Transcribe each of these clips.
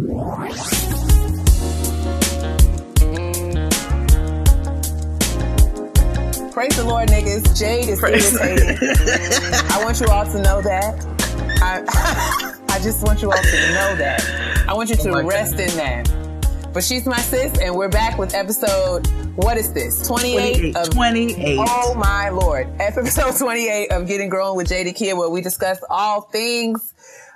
Praise the Lord, niggas. Jade is irritating. I want you all to know that. I just want you all to know that. I want you to rest in that. But she's my sis, and we're back with episode, what is this? 28? 28. Oh my Lord. Episode 28 of Getting Grown with Jade and Keia, where we discuss all things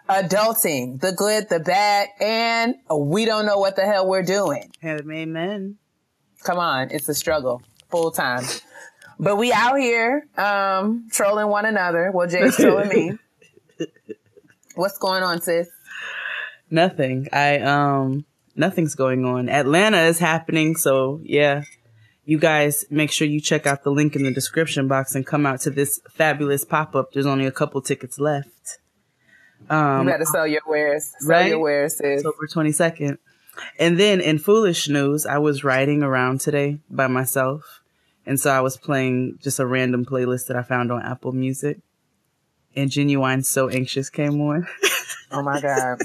adulting, the good, the bad, and we don't know what the hell we're doing. Amen. Come on, it's a struggle, full time. But we out here trolling one another. Well, Jade's trolling me. What's going on, sis? Nothing. Nothing's going on. Atlanta is happening, so yeah. You guys make sure you check out the link in the description box and come out to this fabulous pop-up. There's only a couple tickets left. You better sell your wares. Right? Your wares, sis. October 22nd. And then in foolish news, I was riding around today by myself. And so I was playing just a random playlist that I found on Apple Music. And Genuine's So Anxious came on. Oh, my God.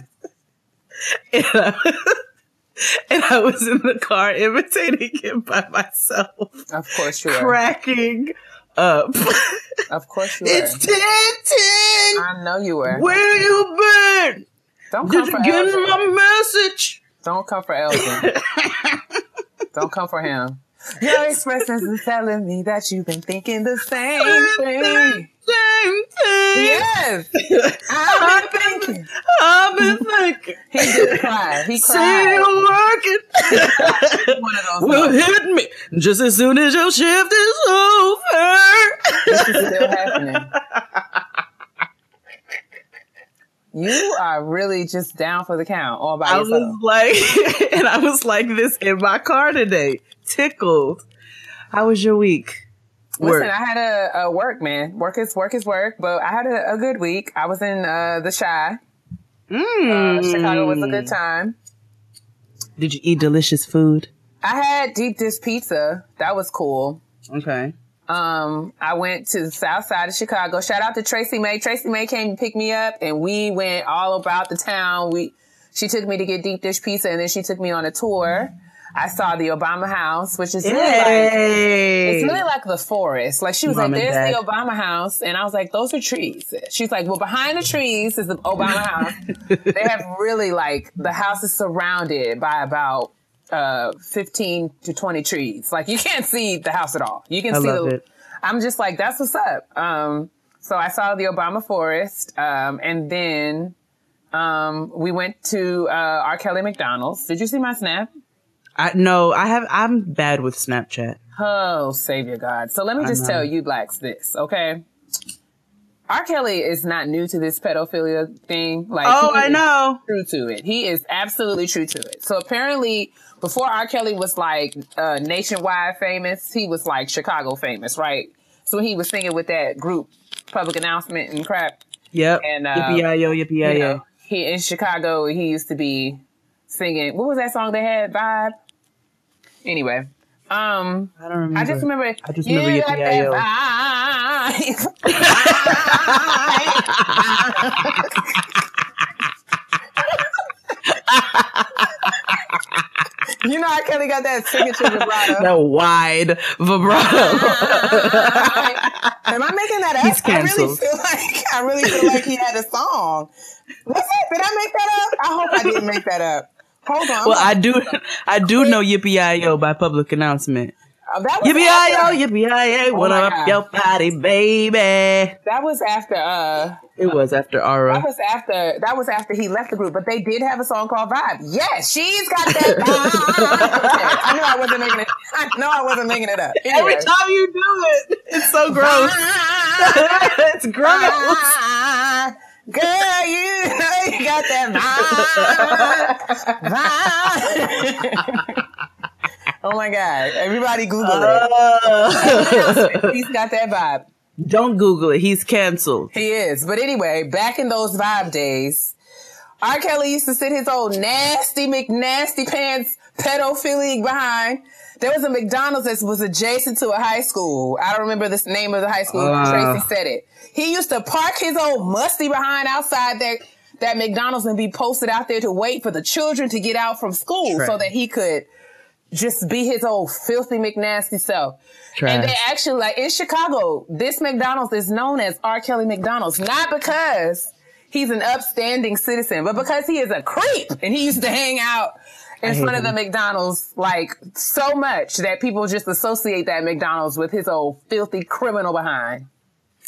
And I was in the car imitating it by myself. Of course you were. Cracking up. Of course you were. It's 10:10. I know you were. Where you been? Don't come Did for you get Elgin. my message? Don't come for Elgin. Don't come for him. Your expressions is telling me that you've been thinking the same thing. Same thing. Yes. I've been thinking. He did cry. He cried. Still working. One of those Will hit me just as soon as your shift is over. This is still happening. You are really just down for the count all by yourself. I was like this in my car today. Tickled. How was your week? Listen, I had a work, man. Work is work, but I had a good week. I was in the Chi. Chicago was a good time. Did you eat delicious food? I had deep dish pizza. That was cool. Okay. I went to the south side of Chicago. Shout out to Tracy May. Tracy May came and picked me up, and we went all about the town. She took me to get deep dish pizza, and then she took me on a tour. I saw the Obama house, which is it's really like the forest. Like she was like, there's the Obama house. And I was like, those are trees. She's like, well, behind the trees is the Obama house. They have really like, the house is surrounded by about 15 to 20 trees. Like you can't see the house at all. You can see it. I'm just like, that's what's up. So I saw the Obama forest. And then we went to R. Kelly McDonald's. Did you see my snap? No, I'm bad with Snapchat. Oh, Savior God. So let me just tell you blacks this, okay? R. Kelly is not new to this pedophilia thing. Like, I know. True to it. He is absolutely true to it. So apparently, before R. Kelly was like nationwide famous, he was like Chicago famous, right? So he was singing with that group, Public Announcement and crap. Yep. And yippee-yi-yo, yippee-yi-yo. You know, he in Chicago, he used to be singing. What was that song they had? Vibe. Anyway, I don't remember. I just remember yippee-yi-yo. You know, R. Kelly got that signature vibrato. That wide vibrato. Am I making that up? He's canceled. I really feel like he had a song. Was it? Did I make that up? I hope I didn't make that up. Hold on. Well, I do know Yippee-yi-yo by Public Announcement. Yippee-yi-yo, yippee-yi-yo, what up your body, baby. That was after, it was after Aura. That was after he left the group, but they did have a song called Vibe. Yes, she's got that vibe. I knew I wasn't making it up. Anyway. Every time you do it, it's so gross. It's gross. Girl, you know you got that vibe. Oh my God. Everybody Google it. He's got that vibe. Don't Google it. He's canceled. He is. But anyway, back in those vibe days, R. Kelly used to sit his old nasty McNasty pants pedophilic behind. There was a McDonald's that was adjacent to a high school. I don't remember the name of the high school. Tracy said it. He used to park his old musty behind outside there. that McDonald's and be posted out there to wait for the children to get out from school so that he could just be his old filthy McNasty self. And they actually, like, in Chicago, this McDonald's is known as R. Kelly McDonald's, not because he's an upstanding citizen, but because he is a creep and he used to hang out in front of the McDonald's, like, so much that people just associate that McDonald's with his old filthy criminal behind.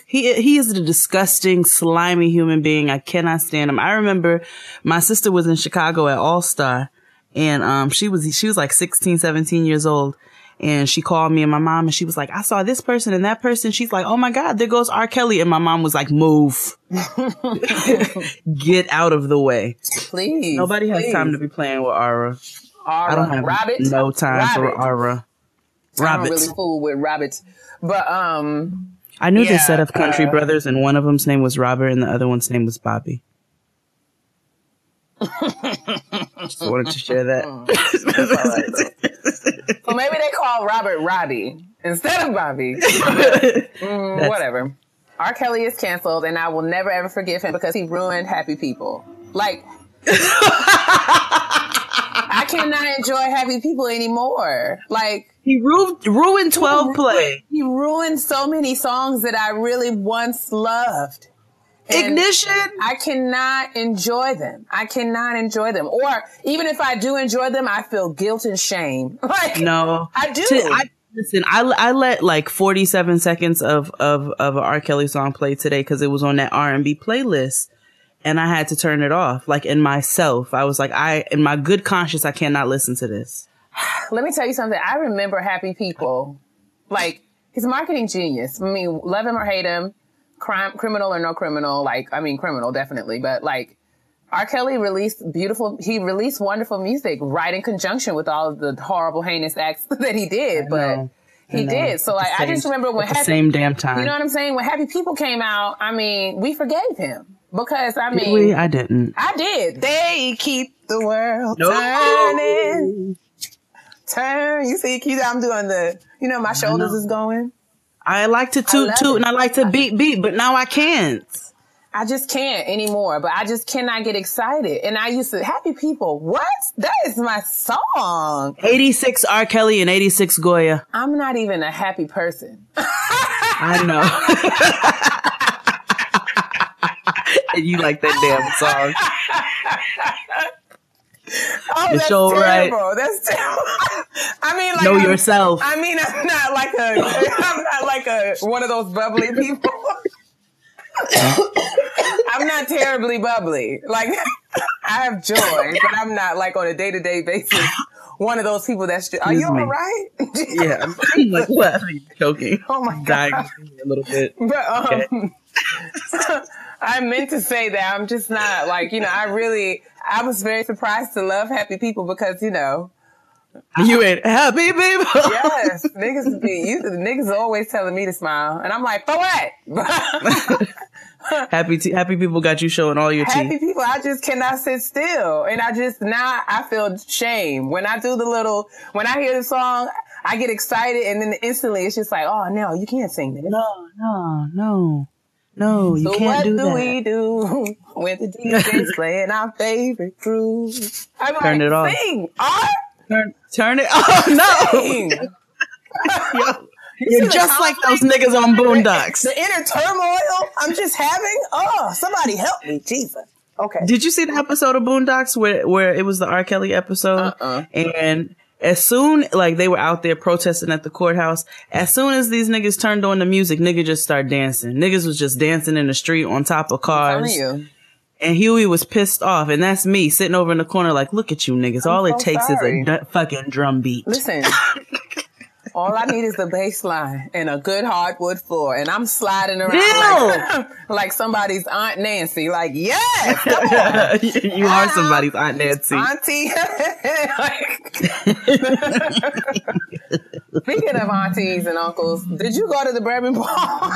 He is a disgusting, slimy human being. I cannot stand him. I remember my sister was in Chicago at All Star, and she was like 16, 17 years old. And she called me and my mom, and she was like, I saw this person and that person. She's like, oh my God, there goes R. Kelly. And my mom was like, move. Get out of the way. Please. Nobody has time to be playing with Aura. I don't have no time for Aura. I don't really fool with rabbits. But, I knew this set of country brothers, and one of them's name was Robert, and the other one's name was Bobby. Just wanted to share that. Well, maybe they call Robert Robbie instead of Bobby. Whatever. R. Kelly is canceled, and I will never ever forgive him because he ruined happy people. Like, I cannot enjoy happy people anymore. Like, he ruined 12 Play. He ruined so many songs that I really once loved. And Ignition. I cannot enjoy them. Or even if I do enjoy them, I feel guilt and shame. Like, no, I do. Listen, I let like 47 seconds of an R. Kelly song play today because it was on that R&B playlist, and I had to turn it off. Like, in myself, I was like, in my good conscience, I cannot listen to this. Let me tell you something. I remember Happy People. Like, he's a marketing genius. I mean, love him or hate him, criminal or no criminal. Like, I mean, criminal, definitely. But, like, R. Kelly released wonderful music right in conjunction with all of the horrible, heinous acts that he did. But he did. So, like, I just remember when same damn time. You know what I'm saying? When Happy People came out, I mean, we forgave him. Because, I mean... I didn't. I did. They keep the world turning. Turn. You see, I'm doing my shoulders is going. I like to toot and I like to beat, but now I can't. I just can't anymore, but I just cannot get excited. And I used to, Happy People, what? That is my song. 86 R. Kelly and 86 Goya. I'm not even a happy person. I know. And you like that damn song. Oh, that's terrible. Right. That's terrible. I mean, like, know yourself. I mean, I'm not like one of those bubbly people. I'm not terribly bubbly. Like, I have joy, but I'm not, like, on a day-to-day basis one of those people that's just, are you all right? Yeah. I'm like, what? I'm choking. Oh my God. Dying a little bit. But, I meant to say that I'm just not, like, I was very surprised to love Happy People because, you ain't happy people. Yes. Niggas are always telling me to smile. And I'm like, for what? Happy people got you showing all your teeth. Happy people, I just cannot sit still. And I feel shame. When I when I hear the song, I get excited and then instantly it's just like, oh no, you can't sing this. No, you can't do that. So what do we do when the DJ's playing our favorite groove? I'm Turn it off. Sing, Turn it. Oh no! You're just like those niggas on Boondocks. The inner turmoil I'm just having. Oh, somebody help me, Jesus. Okay. Did you see the episode of Boondocks where it was the R. Kelly episode? And as soon, like, they were out there protesting at the courthouse, as soon as these niggas turned on the music, niggas just started dancing. Niggas was just dancing in the street on top of cars. I'm telling you. And Huey was pissed off. And that's me sitting over in the corner like, look at you niggas. All it takes is a fucking drum beat. Listen. All I need is the bass line and a good hardwood floor. And I'm sliding around like somebody's Aunt Nancy. Like, yes, come on. You are somebody's Aunt Nancy. Auntie. Speaking of aunties and uncles, did you go to the bourbon ball?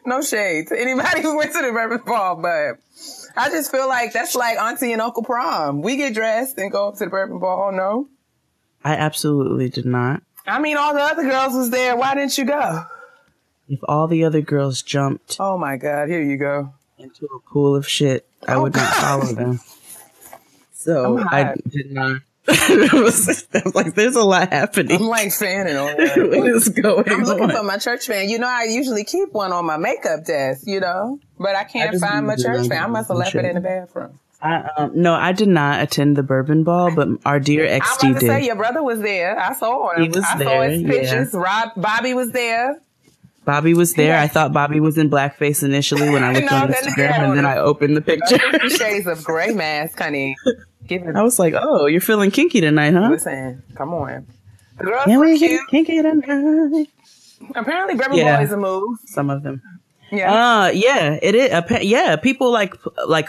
No shade to anybody who went to the bourbon ball, but I just feel like that's like auntie and uncle prom. We get dressed and go up to the bourbon ball. No, I absolutely did not. I mean, all the other girls was there. Why didn't you go? If all the other girls jumped Oh my God, here you go. into a pool of shit, I would not follow them. So I did not. I was like, there's a lot happening. I'm like fanning on that. What is going on? I'm looking for my church fan. You know, I usually keep one on my makeup desk, you know, but I can't find my church fan. I must have left it in the bathroom. No, I did not attend the Bourbon Ball, but our dear XD I was about to did. say, your brother was there. I saw him. He was I there, saw his pictures. yeah. Bobby was there. Bobby was there. I thought Bobby was in blackface initially when I looked on Instagram, and then I opened the picture. 50 Shades of Grey mask, honey. I was like, oh, you're feeling kinky tonight, huh? Listen, come on. The girls Yeah, were we cute. get kinky tonight. Apparently, Bourbon Ball is a move. Some of them. Yeah. Yeah, it is. Yeah, people like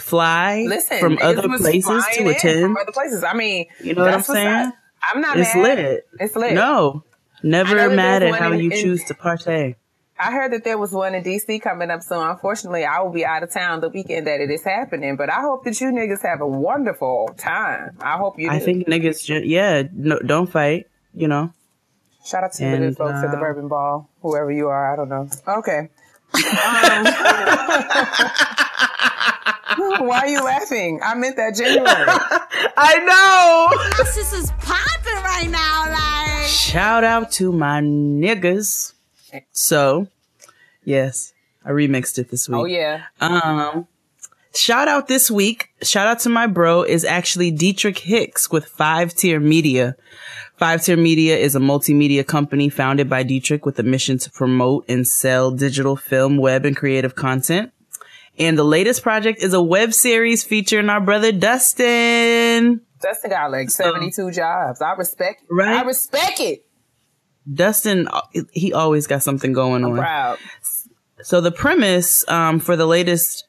fly from other places to attend. From other places. I mean, you know what I'm saying? I'm not it's mad. Lit. It's lit. No, never mad at how you choose to partay. I heard that there was one in DC coming up soon. Unfortunately, I will be out of town the weekend that it is happening, but I hope that you niggas have a wonderful time. I hope you do. I think niggas, don't fight, you know. Shout out to the good folks at the Bourbon Ball, whoever you are. I don't know. Okay. Why are you laughing? I meant that genuinely. I know. This is popping right now, like. Shout out to my niggas. So, yes, I remixed it this week. Oh yeah. Shout out this week. Shout out to my bro is actually Detric Hicks with 5-Tier Media. 5-Tier Media is a multimedia company founded by Detric with a mission to promote and sell digital film, web, and creative content. And the latest project is a web series featuring our brother Dustin. Dustin got like 72 jobs. I respect it. Right? I respect it. Dustin, he always got something going on. I'm proud. So the premise for the latest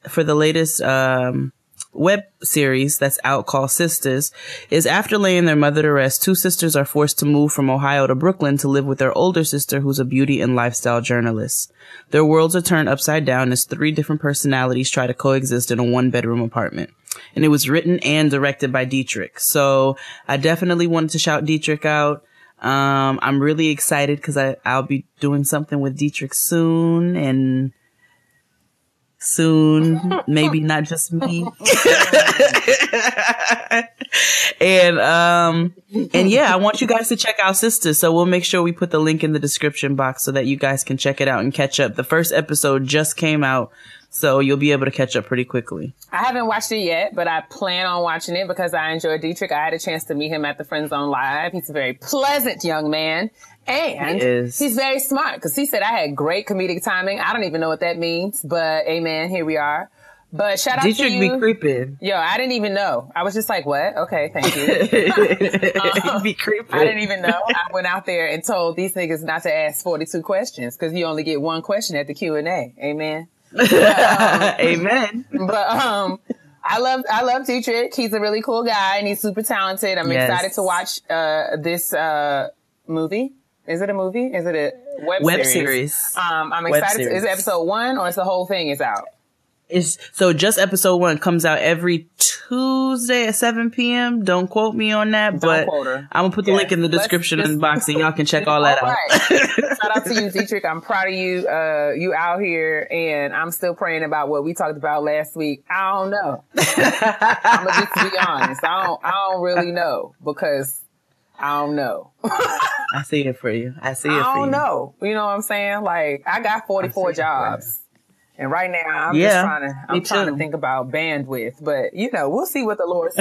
web series that's out called Sistas is after laying their mother to rest, two sisters are forced to move from Ohio to Brooklyn to live with their older sister, who's a beauty and lifestyle journalist. Their worlds are turned upside down as 3 different personalities try to coexist in a 1-bedroom apartment. And it was written and directed by Detric. So I definitely wanted to shout Detric out. I'm really excited because I'll be doing something with Detric soon, and maybe not just me. and yeah, I want you guys to check out Sistas. So we'll make sure we put the link in the description box so that you guys can check it out and catch up. The first episode just came out, so you'll be able to catch up pretty quickly. I haven't watched it yet, but I plan on watching it because I enjoy Detric. I had a chance to meet him at the Friend Zone Live. He's a very pleasant young man. And he's very smart because he said I had great comedic timing. I don't even know what that means, but amen, here we are. But shout out to you. Detric be creeping. Yo, I didn't even know. I was just like, what? Okay, thank you. Be creeping. I didn't even know. I went out there and told these niggas not to ask 42 questions because you only get 1 question at the Q&A. Amen. But, amen. But I love Detric. He's a really cool guy and he's super talented. I'm excited to watch this movie. Is it a movie? Is it a web series? I'm excited. Is it episode 1 or is the whole thing is out? So just episode 1 comes out every Tuesday at 7 p.m. Don't quote me on that, but I'm gonna put the link in the description in the box and y'all can check all that out. Shout out to you, Detric. I'm proud of you. You out here, and I'm still praying about what we talked about last week. I don't know. I'm gonna just be honest. I don't really know because I don't know. I see it for you. I don't know. You know what I'm saying? Like I got 44 jobs. And right now, I'm just trying to think about bandwidth. But, you know, we'll see what the Lord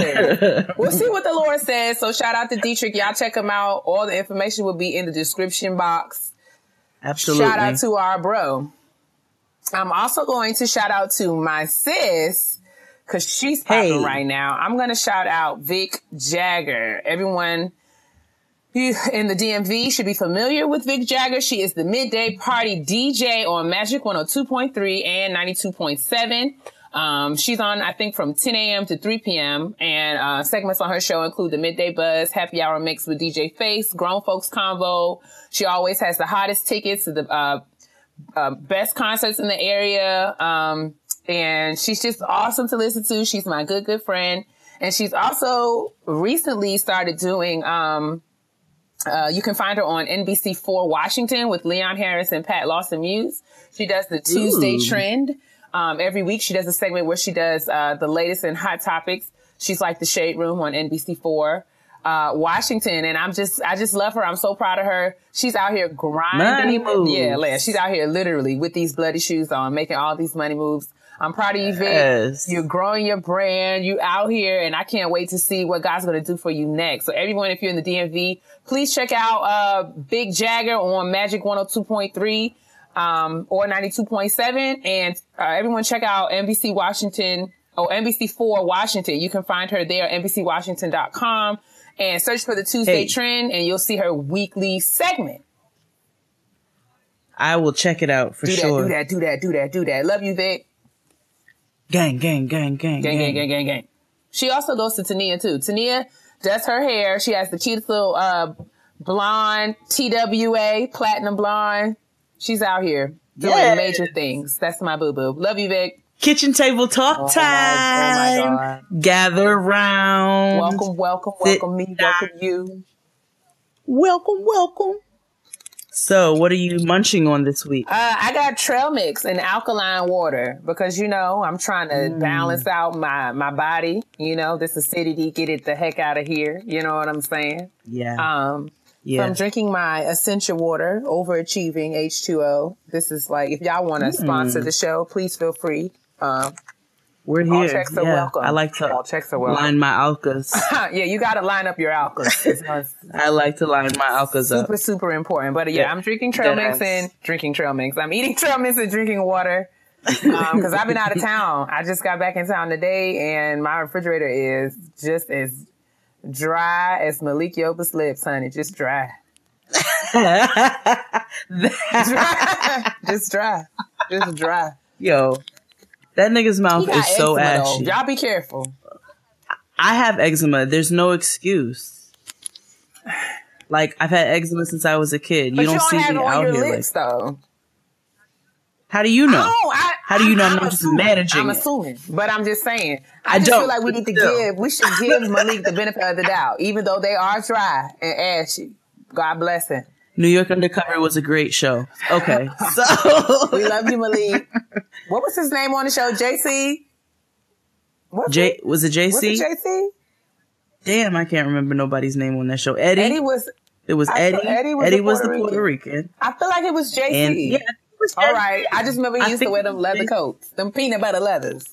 says. So shout out to Detric. Y'all check him out. All the information will be in the description box. Absolutely. Shout out to our bro. I'm also going to shout out to my sis because she's popping right now. I'm going to shout out Vic Jagger. Everyone in the DMV should be familiar with Vic Jagger. She is the midday party DJ on Magic 102.3 and 92.7. She's on, I think, from 10 a.m. to 3 p.m. And segments on her show include the Midday Buzz, Happy Hour Mix with DJ Face, Grown Folks Convo. She always has the hottest tickets to the best concerts in the area. And she's just awesome to listen to. She's my good friend. And she's also recently started doing You can find her on NBC4 Washington with Leon Harris and Pat Lawson Muse. She does the Tuesday Trend. Every week she does a segment where she does the latest and hot topics. She's like the Shade Room on NBC4 Washington. And I just love her. I'm so proud of her. She's out here grinding. Money moves. Yeah, she's out here literally with these bloody shoes on, making all these money moves. I'm proud of you, Vic. Yes. You're growing your brand. You out here, and I can't wait to see what God's going to do for you next. So everyone, if you're in the DMV, please check out Big Jagger on Magic 102.3 or 92.7. And everyone check out NBC Washington or NBC4 Washington. You can find her there at NBCWashington.com and search for the Tuesday Trend, and you'll see her weekly segment. I will check it out for sure. Do that. Love you, Vic. Gang. She also goes to Tania too. Tania does her hair. She has the cutest little blonde TWA, platinum blonde. She's out here doing major things. That's my boo-boo. Love you, Vic. Kitchen table talk time. Oh my God. Gather round. Welcome me, welcome you. Welcome. So, what are you munching on this week? I got trail mix and alkaline water because, I'm trying to balance out my body. This acidity, get it the heck out of here. You know what I'm saying? Yeah. So I'm drinking my essential water, overachieving H2O. This is like, if y'all want to sponsor the show, please feel free. We're here. All checks are welcome. I like to line my alkas. Yeah, you got to line up your alkas. I like to line my alkas up. Super important. But I'm drinking trail mix and drinking trail mix. I'm eating trail mix and drinking water because I've been out of town. I just got back in town today and my refrigerator is just as dry as Malik Yoba's lips, honey. Just dry. Just dry. Yo. That nigga's mouth is so ashy. Y'all be careful. I have eczema. There's no excuse. Like, I've had eczema since I was a kid. You don't see me out here lips, though. How do you know? How do you know I'm not just managing I'm assuming. But I'm just saying. I just feel like we should give Malik the benefit of the doubt, even though they are dry and ashy. God bless him. New York Undercover was a great show. Okay. So we love you, Malik. What was his name on the show? JC? Was it JC? Was it JC? Damn, I can't remember nobody's name on that show. Eddie? It was Eddie. Eddie was the Puerto Rican. I feel like it was JC. And, yeah, it was all right. I just remember he used to wear them leather coats. Them peanut butter leathers.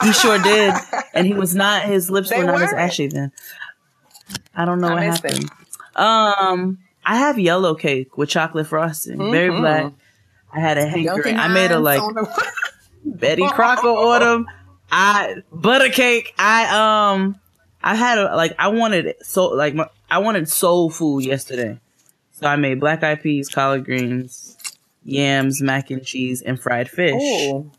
He sure did. And his lips were not as ashy then. I don't know what happened. I have yellow cake with chocolate frosting. Very black. I had a hankering. I made a Betty Crocker order. Butter cake. I wanted soul food yesterday. So I made black eyed peas, collard greens, yams, mac and cheese, and fried fish. Ooh.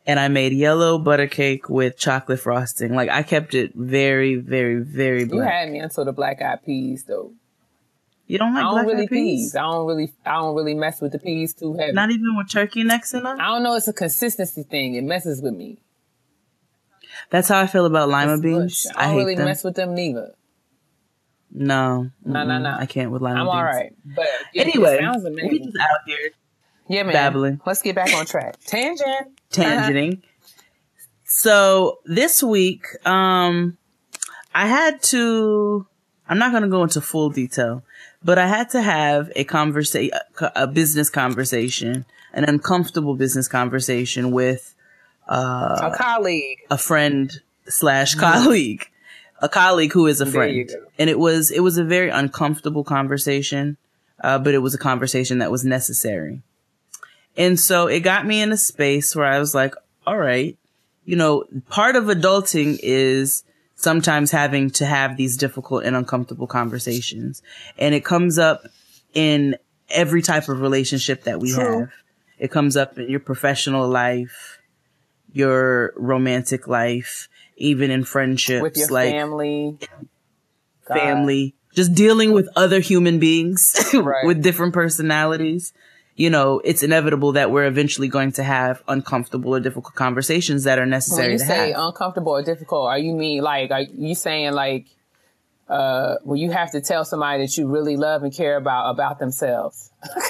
And I made yellow butter cake with chocolate frosting. Like, I kept it very, very, very black. You had me until the black eyed peas, though. You don't like black eyed peas? I don't really mess with the peas too heavy. Not even with turkey necks in them? I don't know. It's a consistency thing. It messes with me. That's how I feel about lima beans. I don't really hate them. mess with them neither. No. No. I can't with lima beans. I'm all right. But anyway, sounds amazing. We just out here. Yeah, man. Babbling. Let's get back on track. Tangenting. So this week, I had to. I'm not going to go into full detail, but I had to have a business conversation, an uncomfortable business conversation with a colleague, a friend / colleague, a colleague who is a friend, and it was a very uncomfortable conversation, but it was a conversation that was necessary, and so it got me in a space where I was like, all right, part of adulting is sometimes having to have these difficult and uncomfortable conversations. And it comes up in every type of relationship that we have. It comes up in your professional life, your romantic life, even in friendships. With your family, just dealing with other human beings with different personalities. It's inevitable that we're eventually going to have uncomfortable or difficult conversations that are necessary to have. When you say uncomfortable or difficult, are you saying like when you have to tell somebody that you really love and care about themselves. Okay.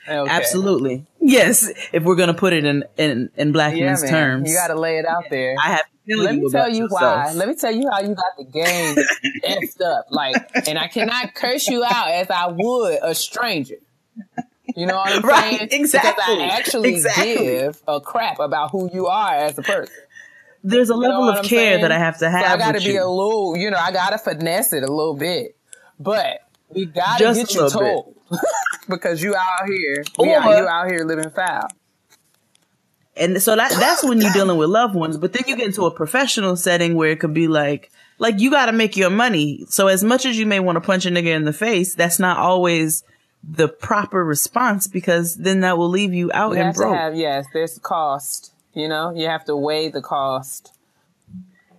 Absolutely. Yes. If we're going to put it in black men's terms. You got to lay it out there. I have to tell Let me tell you yourself. why. Let me tell you how you got the game effed up. Like, and I cannot curse you out as I would a stranger. You know what I'm saying? Right, exactly. Because I actually give a crap about who you are as a person. There's a level of care that I have to have. So I got to with be you. a little, I got to finesse it a little bit. But we got to get you told. Because you out here, you out here living foul. And so that's when you're dealing with loved ones. But then you get into a professional setting where it could be like you got to make your money. So as much as you may want to punch a nigga in the face, that's not always the proper response, because then that will leave you out and broke. There's cost. You have to weigh the cost.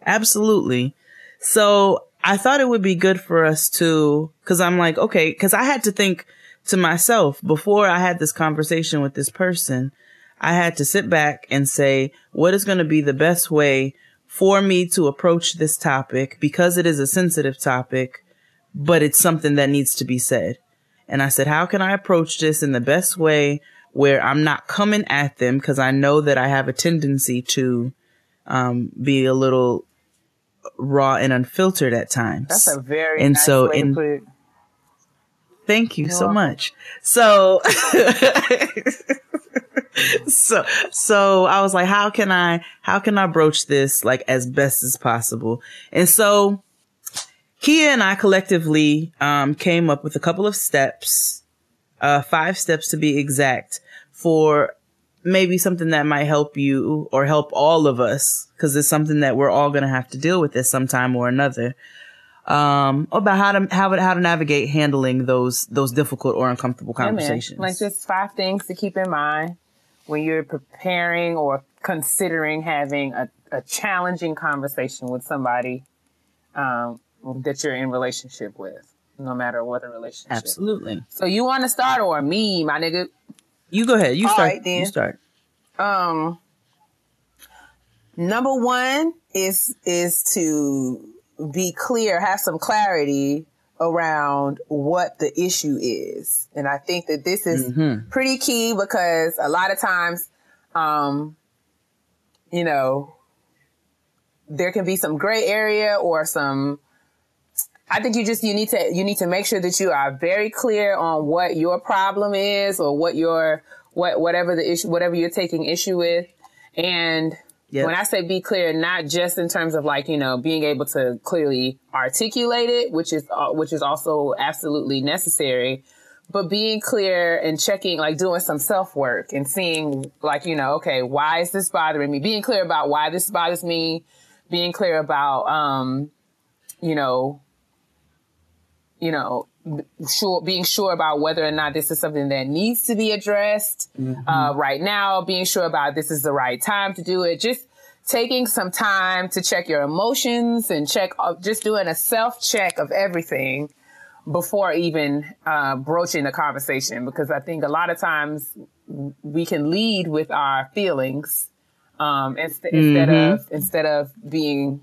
Absolutely. So I thought it would be good for us to, because I'm like, okay, because I had to think to myself before I had this conversation with this person. I had to sit back and say, what is going to be the best way for me to approach this topic, because it is a sensitive topic, but it's something that needs to be said. And I said, how can I approach this in the best way where I'm not coming at them? Because I know that I have a tendency to be a little raw and unfiltered at times. That's a very nice way to put it. Thank you so much. So, so I was like, how can I broach this like as best as possible? And so Keia and I collectively came up with a couple of steps, 5 steps to be exact, for maybe something that might help you or help all of us, because it's something that we're all going to have to deal with at some time or another. About how to navigate handling those difficult or uncomfortable conversations. Like just 5 things to keep in mind when you're preparing or considering having a challenging conversation with somebody that you're in relationship with, no matter what the relationship. Absolutely. So you want to start, or me, my nigga? You go ahead. You All start. Right, then. You start. Number 1 is to be clear, have some clarity around what the issue is. And I think that this is pretty key, because a lot of times, there can be some gray area or I think you need to make sure that you are very clear on what your problem is, or whatever the issue, whatever you're taking issue with. And when I say be clear, not just in terms of being able to clearly articulate it, which is also absolutely necessary, but being clear and checking, doing some self work and seeing okay, why is this bothering me? Being clear about why this bothers me, being clear about, being sure about whether or not this is something that needs to be addressed right now, being sure about this is the right time to do it, just taking some time to check your emotions and just doing a self-check of everything before even broaching the conversation. Because I think a lot of times we can lead with our feelings instead of being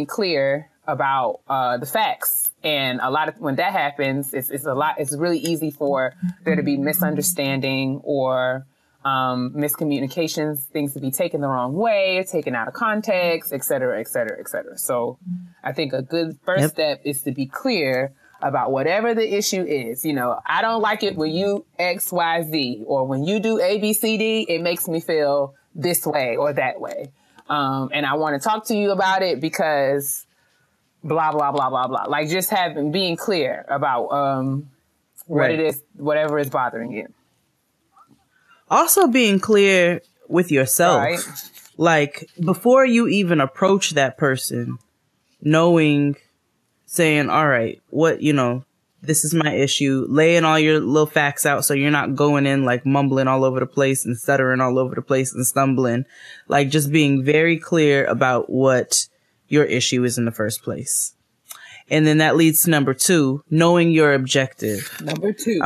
clear about the facts. And when that happens, it's really easy for there to be misunderstanding or miscommunications, things to be taken the wrong way, taken out of context, et cetera, et cetera, et cetera. So I think a good first step is to be clear about whatever the issue is. I don't like it when you X, Y, Z, or when you do A, B, C, D, it makes me feel this way or that way. And I want to talk to you about it because blah, blah, blah, blah, blah. Just being clear about what it is, whatever is bothering you. Also being clear with yourself. Right. Before you even approach that person, saying, all right, this is my issue, laying all your little facts out so you're not going in mumbling all over the place and stuttering all over the place and stumbling. Just being very clear about what your issue is in the first place. And then that leads to number 2, knowing your objective. Number two.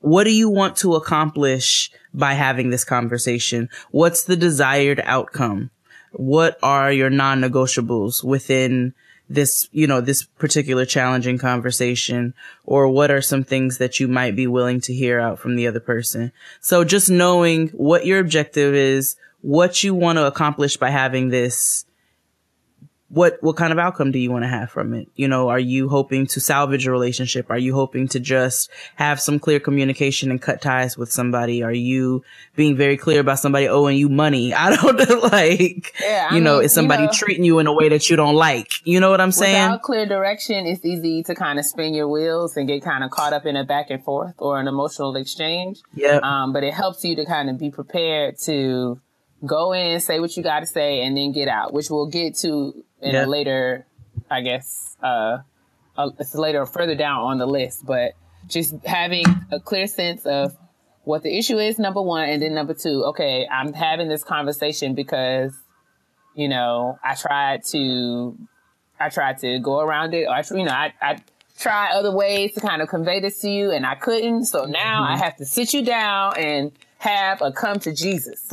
What do you want to accomplish by having this conversation? What's the desired outcome? What are your non-negotiables within this, this particular challenging conversation, or what are some things that you might be willing to hear out from the other person. So just knowing what your objective is, what you want to accomplish by having this. What kind of outcome do you want to have from it? Are you hoping to salvage a relationship? Are you hoping to just have some clear communication and cut ties with somebody? Are you being very clear about somebody owing you money? I don't know, is somebody treating you in a way that you don't like? You know what I'm saying? Without clear direction, it's easy to kind of spin your wheels and get kind of caught up in a back and forth or an emotional exchange. Yeah. But it helps you to kind of be prepared to go in, say what you got to say, and then get out, which we'll get to in a later, I guess, it's later or further down on the list. But just having a clear sense of what the issue is, number one, and then number two, okay, I'm having this conversation because, I tried to go around it. Or I tried other ways to kind of convey this to you, and I couldn't. So now I have to sit you down and have a come to Jesus,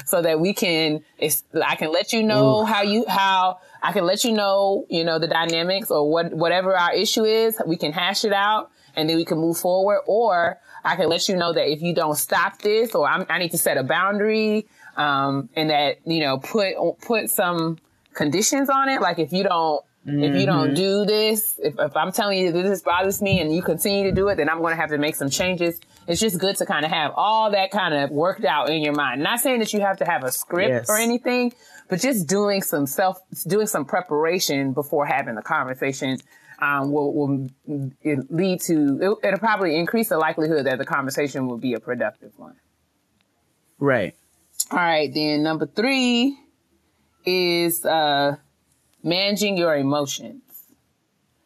so that we can, I can let you know how I can let you know, the dynamics or whatever our issue is, we can hash it out and then we can move forward. Or I can let you know that if you don't stop this, or I need to set a boundary, and that, put some conditions on it. Like if you don't do this, if I'm telling you that this bothers me and you continue to do it, then I'm going to have to make some changes. It's just good to kind of have all that kind of worked out in your mind. Not saying that you have to have a script or anything, but just doing some preparation before having the conversation will lead to, it'll probably increase the likelihood that the conversation will be a productive one. Right. All right. Then number 3 is managing your emotions.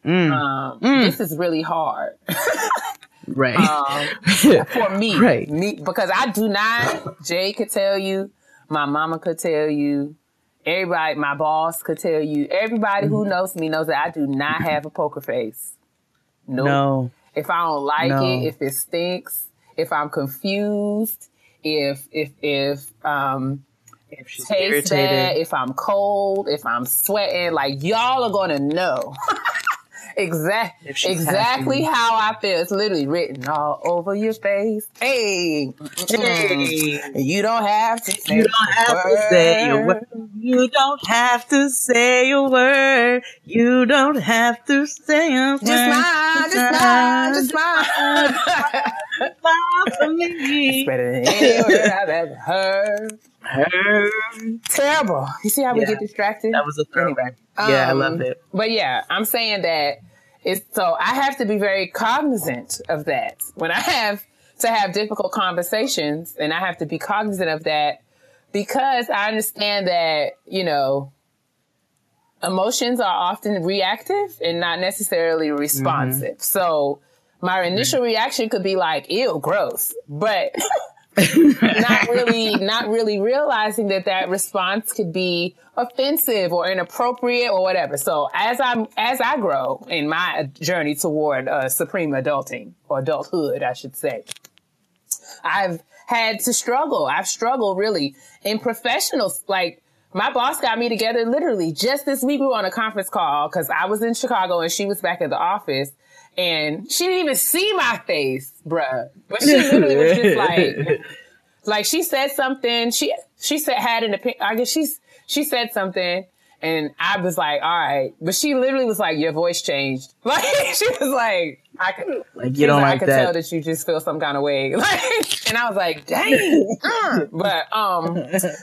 This is really hard. Right. For me. Right. Because I do not, Jade could tell you, my mama could tell you, everybody, my boss could tell you, everybody who knows me knows that I do not have a poker face. Nope. No. If I don't like it, if it stinks, if I'm confused, if she's tastes irritated, bad, if I'm cold, if I'm sweating, like y'all are gonna know exactly how I feel. It's literally written all over your face. Hey. You don't have to say a word. You don't have to say a word. You don't have to say a word. Just smile. Smile for me. It's better than any word I've ever heard. Terrible. You see how we get distracted? That was a throw. Anyway. I love it. But yeah, I'm saying that so I have to be very cognizant of that. When I have to have difficult conversations, and I have to be cognizant of that because I understand that, emotions are often reactive and not necessarily responsive. So my initial reaction could be like, ew, gross. But not really realizing that response could be offensive or inappropriate or whatever. So as I grow in my journey toward supreme adulting, or adulthood, I should say, I've had to struggle. I've struggled really in professionals. Like my boss got me together literally just this week. We were on a conference call because I was in Chicago and she was back at the office. And she didn't even see my face, bruh. But she literally was just like she said something. She had an opinion. I guess she said something, and I was like, all right. But she literally was like, your voice changed. Like she was like, I could tell that you just feel some kind of way. And I was like, dang. But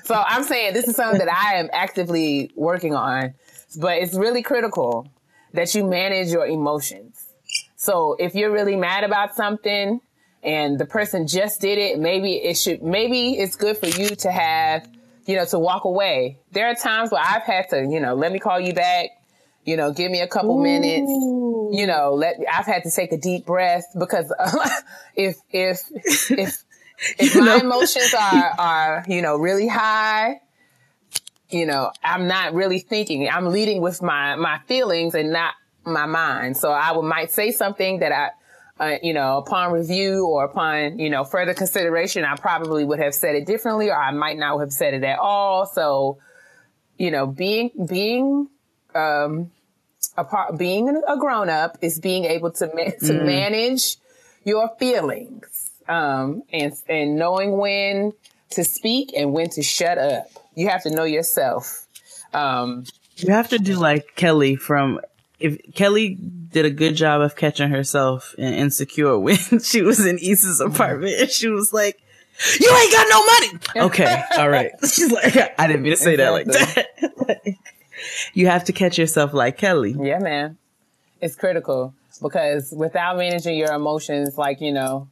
so I'm saying this is something that I am actively working on. But it's really critical that you manage your emotions. So if you're really mad about something and the person just did it, maybe it's good for you to have, to walk away. There are times where I've had to, let me call you back, give me a couple minutes, I've had to take a deep breath because if my emotions are, really high, I'm not really thinking. I'm leading with my feelings and not my mind. So I might say something that upon review or upon, further consideration, I probably would have said it differently, or I might not have said it at all. So, being being a grown up is being able to manage your feelings, and knowing when to speak and when to shut up. You have to know yourself. You have to do like Kelly if Kelly did a good job of catching herself in Insecure when she was in Issa's apartment and she was like, "You ain't got no money." Okay. All right. She's like, I didn't mean to say that like that. You have to catch yourself like Kelly. Yeah, man. It's critical because without managing your emotions, like, you know,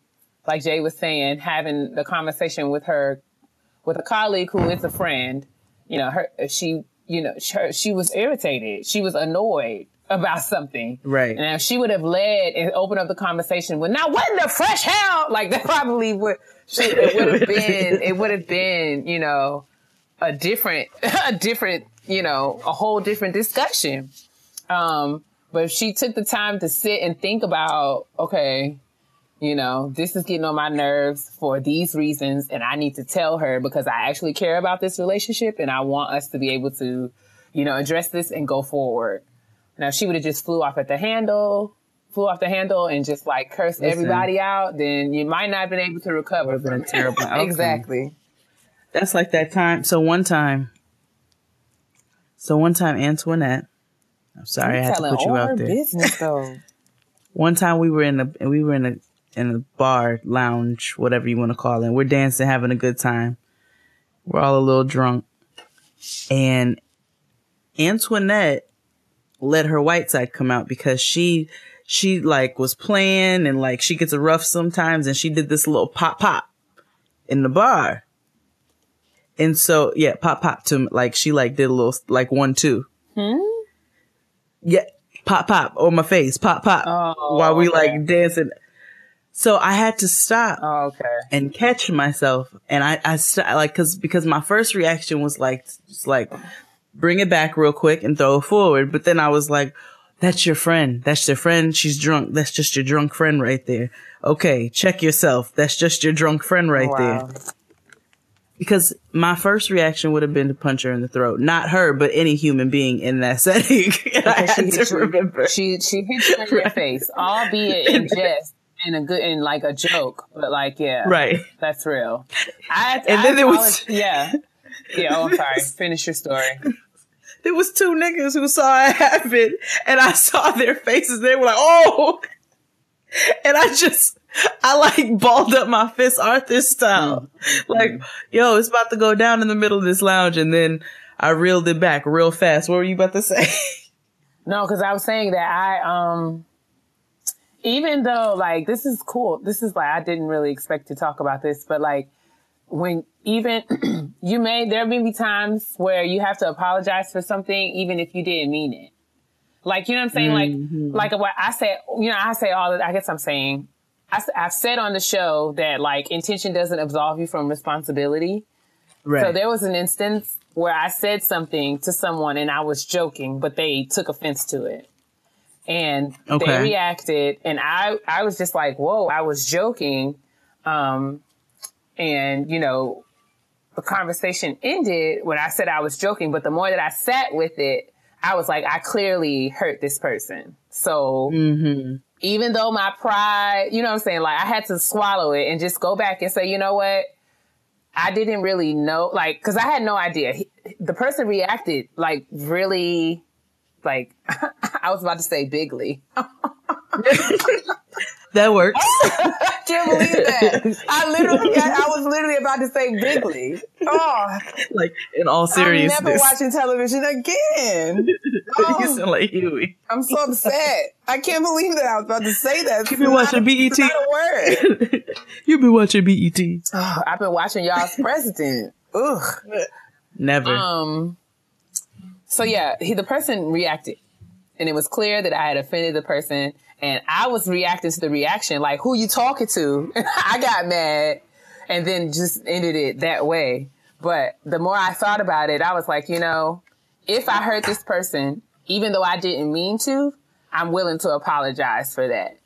like Jay was saying, having the conversation with a colleague who is a friend, you know, she was irritated. She was annoyed about something. Right. And if she would have led and opened up the conversation with, "Now what in the fresh hell?" Like that probably it would have been, you know, a whole different discussion. But if she took the time to sit and think about, okay, you know, this is getting on my nerves for these reasons, and I need to tell her because I actually care about this relationship and I want us to be able to, you know, address this and go forward. Now, if she would have just flew off the handle and just like cursed everybody out, then you might not have been able to recover. Would have been a terrible outcome. Exactly. That's like that time. So one time, Antoinette, I'm sorry I had to put you out there. Business, though. One time we were in a bar, lounge, whatever you want to call it. We're dancing, having a good time. We're all a little drunk. And Antoinette let her white side come out because she like was playing and like she gets a rough sometimes, and she did this little pop in the bar. And so, yeah, pop to like, she like did a little like 1-2. Yeah, pop on my face, pop while we like dancing. So I had to stop and catch myself. And I like, because my first reaction was like, just like, bring it back real quick and throw it forward. But then I was like, that's your friend. That's your friend. She's drunk. That's just your drunk friend right there. Okay, check yourself. That's just your drunk friend right there. Because my first reaction would have been to punch her in the throat. Not her, but any human being in that setting. I had to remember. She hit you in your face, albeit in jest, in like a joke. But like, yeah. Right. That's real. Yeah. Oh, I'm sorry. Finish your story. There was 2 niggas who saw it happen, and I saw their faces. They were like, "Oh!" And I like balled up my fist Arthur style. Like, yo, it's about to go down in the middle of this lounge. And then I reeled it back real fast. What were you about to say? No, because I was saying that even though like, this is cool. This is like, I didn't really expect to talk about this, but like when even there may be times where you have to apologize for something, even if you didn't mean it. Like, you know what I'm saying? Like what I said, you know, I've said on the show that like intention doesn't absolve you from responsibility. Right. So there was an instance where I said something to someone and I was joking, but they took offense to it. And they reacted, and I was just like, whoa, I was joking. And, you know, the conversation ended when I said I was joking, but the more that I sat with it, I was like, I clearly hurt this person. So even though my pride, you know what I'm saying? Like, I had to swallow it and just go back and say, you know what? I didn't really know, like, cause I had no idea. The person reacted like really, like, I was about to say bigly. That works. I can't believe that. I was literally about to say bigly. Oh, like in all seriousness. I'm never watching television again. You sound like Huey. I'm so upset. I can't believe that I was about to say that. You've been watching BET. It's not a word. You've been watching BET. Oh, I've been watching Y'all's President. Ugh. Never. So yeah, the person reacted, and it was clear that I had offended the person. And I was reacting to the reaction, like, who you talking to? I got mad and then just ended it that way. But the more I thought about it, I was like, you know, if I hurt this person, even though I didn't mean to, I'm willing to apologize for that.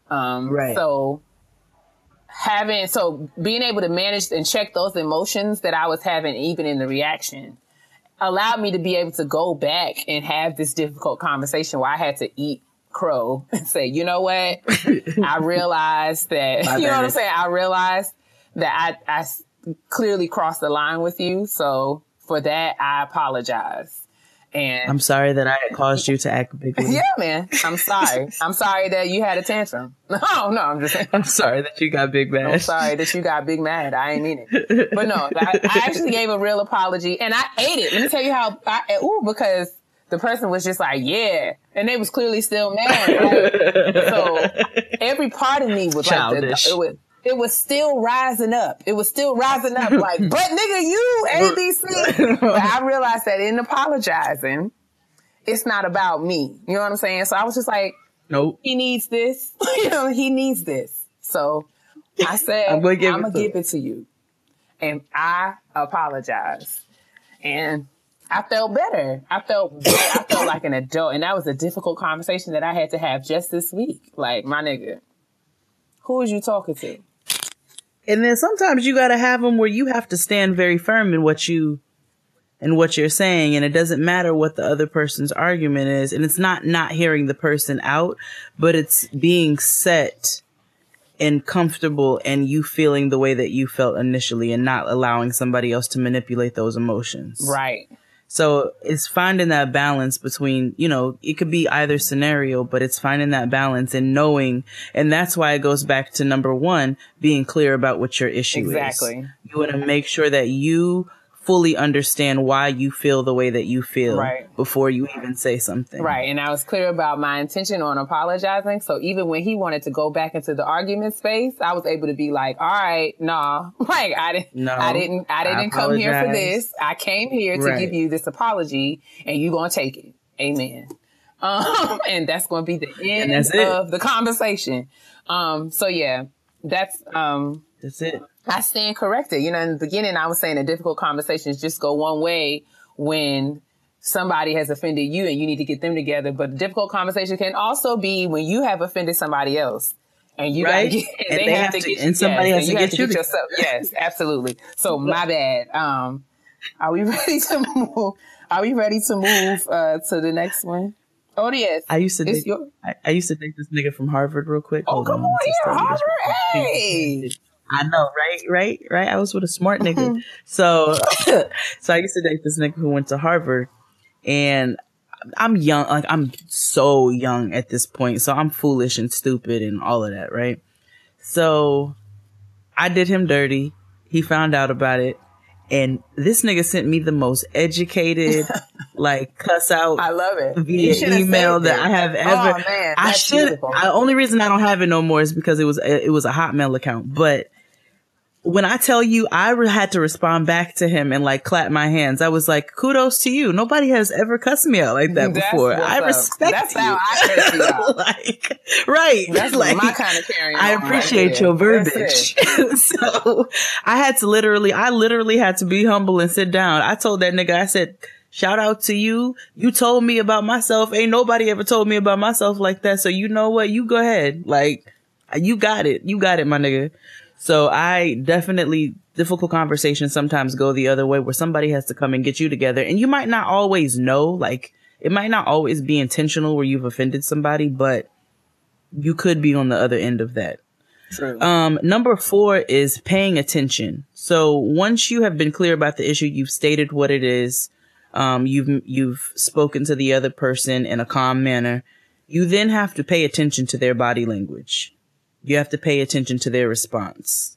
Right. So being able to manage and check those emotions that I was having, even in the reaction, allowed me to be able to go back and have this difficult conversation where I had to eat crow and say, you know what? I realized that, you know what I'm saying? I realized that I clearly crossed the line with you. So for that, I apologize. And I'm sorry that I had caused you to act bigly. Yeah, man. I'm sorry. I'm sorry that you had a tantrum. No, I'm just saying. I'm sorry that you got big mad. I'm sorry that you got big mad. I ain't mean it. But no, I actually gave a real apology and I ate it. Let me tell you how because the person was just like, yeah. And they was clearly still mad. So every part of me was childish. Like, it was still rising up. It was still rising up like, but nigga, you ABC. But I realized that in apologizing, it's not about me. You know what I'm saying? So I was just like, nope. He needs this. He needs this. So I said, I'm going to give it to you. And I apologize. And I felt better. I felt like an adult. And that was a difficult conversation that I had to have just this week. Like, my nigga, who was you talking to? And then sometimes you got to have them where you have to stand very firm in what you're saying. And it doesn't matter what the other person's argument is. And it's not hearing the person out, but it's being set and comfortable and you feeling the way that you felt initially and not allowing somebody else to manipulate those emotions. Right. So it's finding that balance between, it could be either scenario, but it's finding that balance and knowing. And that's why it goes back to number one, being clear about what your issue is. Exactly. You want to make sure that you fully understand why you feel the way that you feel before you even say something. Right. And I was clear about my intention on apologizing. So even when he wanted to go back into the argument space, I was able to be like, all right, nah, like I didn't come here for this. I came here to give you this apology and you going to take it. Amen. And that's going to be the end of the conversation. So yeah, that's it. I stand corrected. In the beginning, I was saying that difficult conversations just go one way when somebody has offended you and you need to get them together. But the difficult conversation can also be when you have offended somebody else and you gotta get, and they have to get you, somebody has to get you yourself. Yes, absolutely. So my bad. Are we ready to move? Are we ready to move to the next one? Oh yes. I used to date this nigga from Harvard real quick. Oh, come on here, Harvard. Hey. I know, right? I was with a smart nigga. So I used to date this nigga who went to Harvard, and I'm young. Like, I'm so young at this point. So I'm foolish and stupid and all of that, right? So I did him dirty. He found out about it. And this nigga sent me the most educated, like, cuss out. I love it. Via email that I have ever. Oh man, that's beautiful. The only reason I don't have it no more is because it was a Hotmail account. But when I tell you, I had to respond back to him and like clap my hands. I was like, kudos to you. Nobody has ever cussed me out like that before. I respect That's you. how I cuss you out. Right. That's like my kind of carrying on. I appreciate your verbiage. So I literally had to be humble and sit down. I told that nigga, I said, shout out to you. You told me about myself. Ain't nobody ever told me about myself like that. So you know what? You go ahead. Like, you got it. You got it, my nigga. So difficult conversations sometimes go the other way where somebody has to come and get you together. And you might not always know, like, it might not always be intentional where you've offended somebody, but you could be on the other end of that. True. Number 4 is paying attention. So once you have been clear about the issue, you've stated what it is, you've spoken to the other person in a calm manner, you then have to pay attention to their body language. You have to pay attention to their response.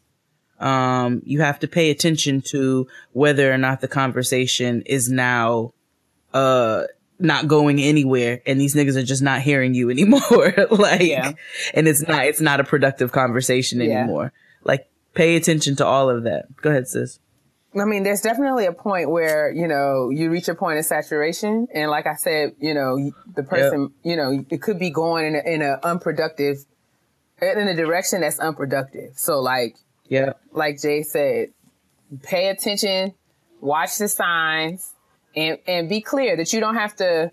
You have to pay attention to whether or not the conversation is now, not going anywhere and these niggas are just not hearing you anymore. And it's not a productive conversation anymore. Like, pay attention to all of that. Go ahead, sis. I mean, there's definitely a point where, you reach a point of saturation. And like I said, the person, it could be going in a direction that's unproductive. So like Jay said, pay attention, watch the signs, and be clear that you don't have to,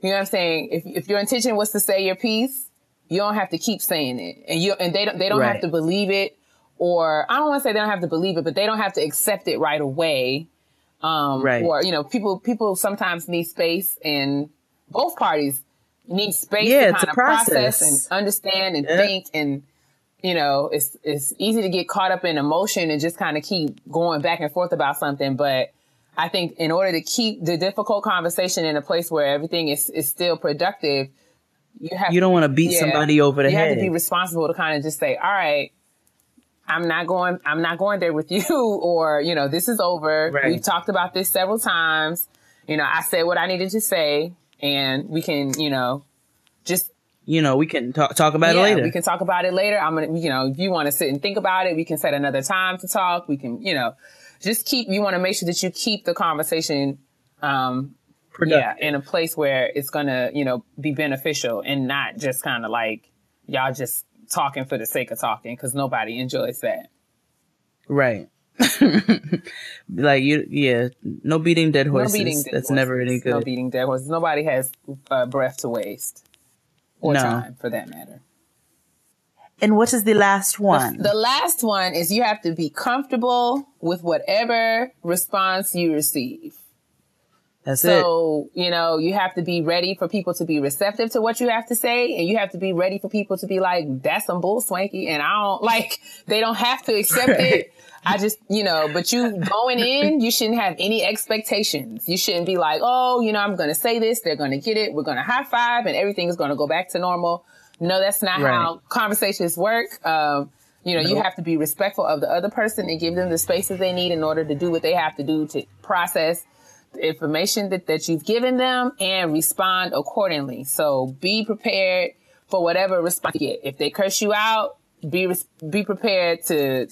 you know what I'm saying? If your intention was to say your piece, you don't have to keep saying it. And they don't have to believe it, or I don't want to say they don't have to believe it, but they don't have to accept it right away. Right. Or, people sometimes need space, and both parties need space to kind of process and understand and think. And, it's easy to get caught up in emotion and just kind of keep going back and forth about something. But I think in order to keep the difficult conversation in a place where everything is still productive, you don't want to beat somebody over the head. You have to be responsible to kind of just say, all right, I'm not going there with you, or, this is over. Right. We've talked about this several times. I said what I needed to say, and we can, just, we can talk about it later. We can talk about it later. I'm going to, if you want to sit and think about it, we can set another time to talk. We can, you want to make sure that you keep the conversation, in a place where it's going to, be beneficial, and not just kind of like y'all just talking for the sake of talking, because nobody enjoys that. Right. Like no beating dead horses. That's never any good. No beating dead horses. Nobody has breath to waste, or time for that matter. And what is the last one? The last one is you have to be comfortable with whatever response you receive. That's so, you have to be ready for people to be receptive to what you have to say. And you have to be ready for people to be like, that's some bull swanky. And they don't have to accept it. I just, but you going in, you shouldn't have any expectations. You shouldn't be like, oh, I'm going to say this. They're going to get it. We're going to high five and everything is going to go back to normal. No, that's not how conversations work. You have to be respectful of the other person and give them the spaces they need in order to do what they have to do to process the information that you've given them and respond accordingly. So be prepared for whatever response you get. If they curse you out, be prepared to,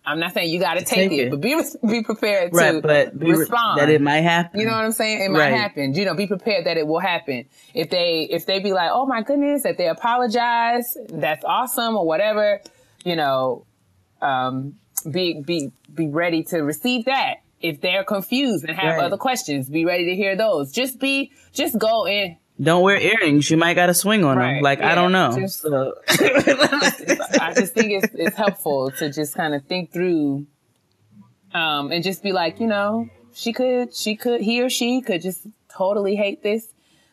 I'm not saying you got to take it, but be prepared to respond. That it might happen. You know what I'm saying? It might happen. Be prepared that it will happen. If they be like, oh my goodness, that they apologize, that's awesome, or whatever, be ready to receive that. If they're confused and have other questions, be ready to hear those. Just go in. Don't wear earrings. You might got to swing on them. I don't know. I just think it's helpful to just kind of think through, and just be like, he or she could just totally hate this.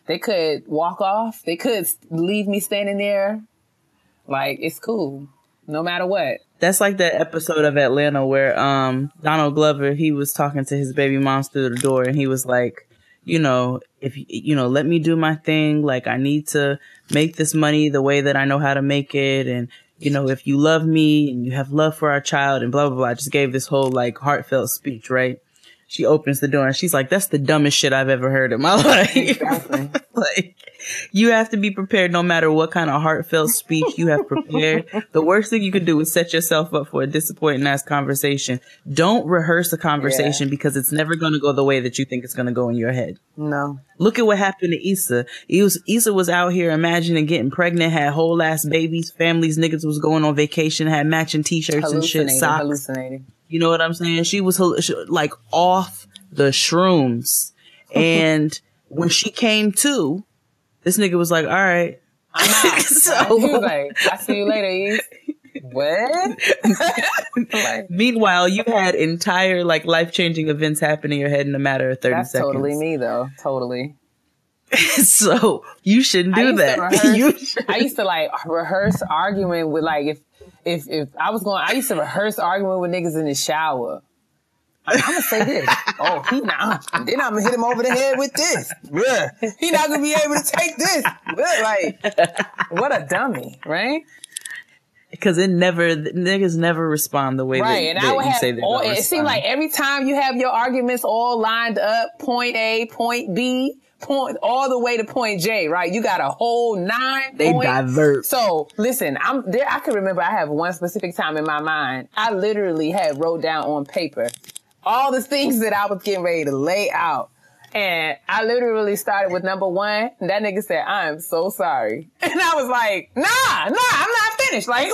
They could walk off. They could leave me standing there. Like, it's cool. No matter what. That's like that episode of Atlanta where Donald Glover, he was talking to his baby moms through the door, and he was like, if let me do my thing. Like, I need to make this money the way that I know how to make it. And, if you love me and you have love for our child and blah, blah, blah. I just gave this whole like heartfelt speech, right? She opens the door and she's like, that's the dumbest shit I've ever heard in my life. Exactly. Like, you have to be prepared no matter what kind of heartfelt speech you have prepared. The worst thing you can do is set yourself up for a disappointing ass conversation. Don't rehearse a conversation because it's never going to go the way that you think it's going to go in your head. No. Look at what happened to Issa. Issa was out here imagining getting pregnant, had whole ass babies, families, niggas was going on vacation, had matching t-shirts and shit, socks. Hallucinating. You know what I'm saying? She was like off the shrooms. And when she came to, this nigga was like, all right, I'm out. So he was like, I'll see you later, Eve. What? Meanwhile, you had entire like life-changing events happen in your head in a matter of 30 seconds. That's totally me though. Totally. So you shouldn't do that. I used to like rehearse arguing with like, if I was going, I used to rehearse arguing with niggas in the shower. I'm gonna say this. Oh, then I'm gonna hit him over the head with this. Yeah. He not gonna be able to take this. Like, what a dummy, right? Because niggas never respond the way that you say they're gonna respond. It seems like every time you have your arguments all lined up, point A, point B, point all the way to point J, right? You got a whole 9 They divert. So listen, I can remember I have one specific time in my mind. I literally had wrote down on paper all the things that I was getting ready to lay out. And I literally started with number 1. And that nigga said, I am so sorry. And I was like, nah, I'm not finished. Like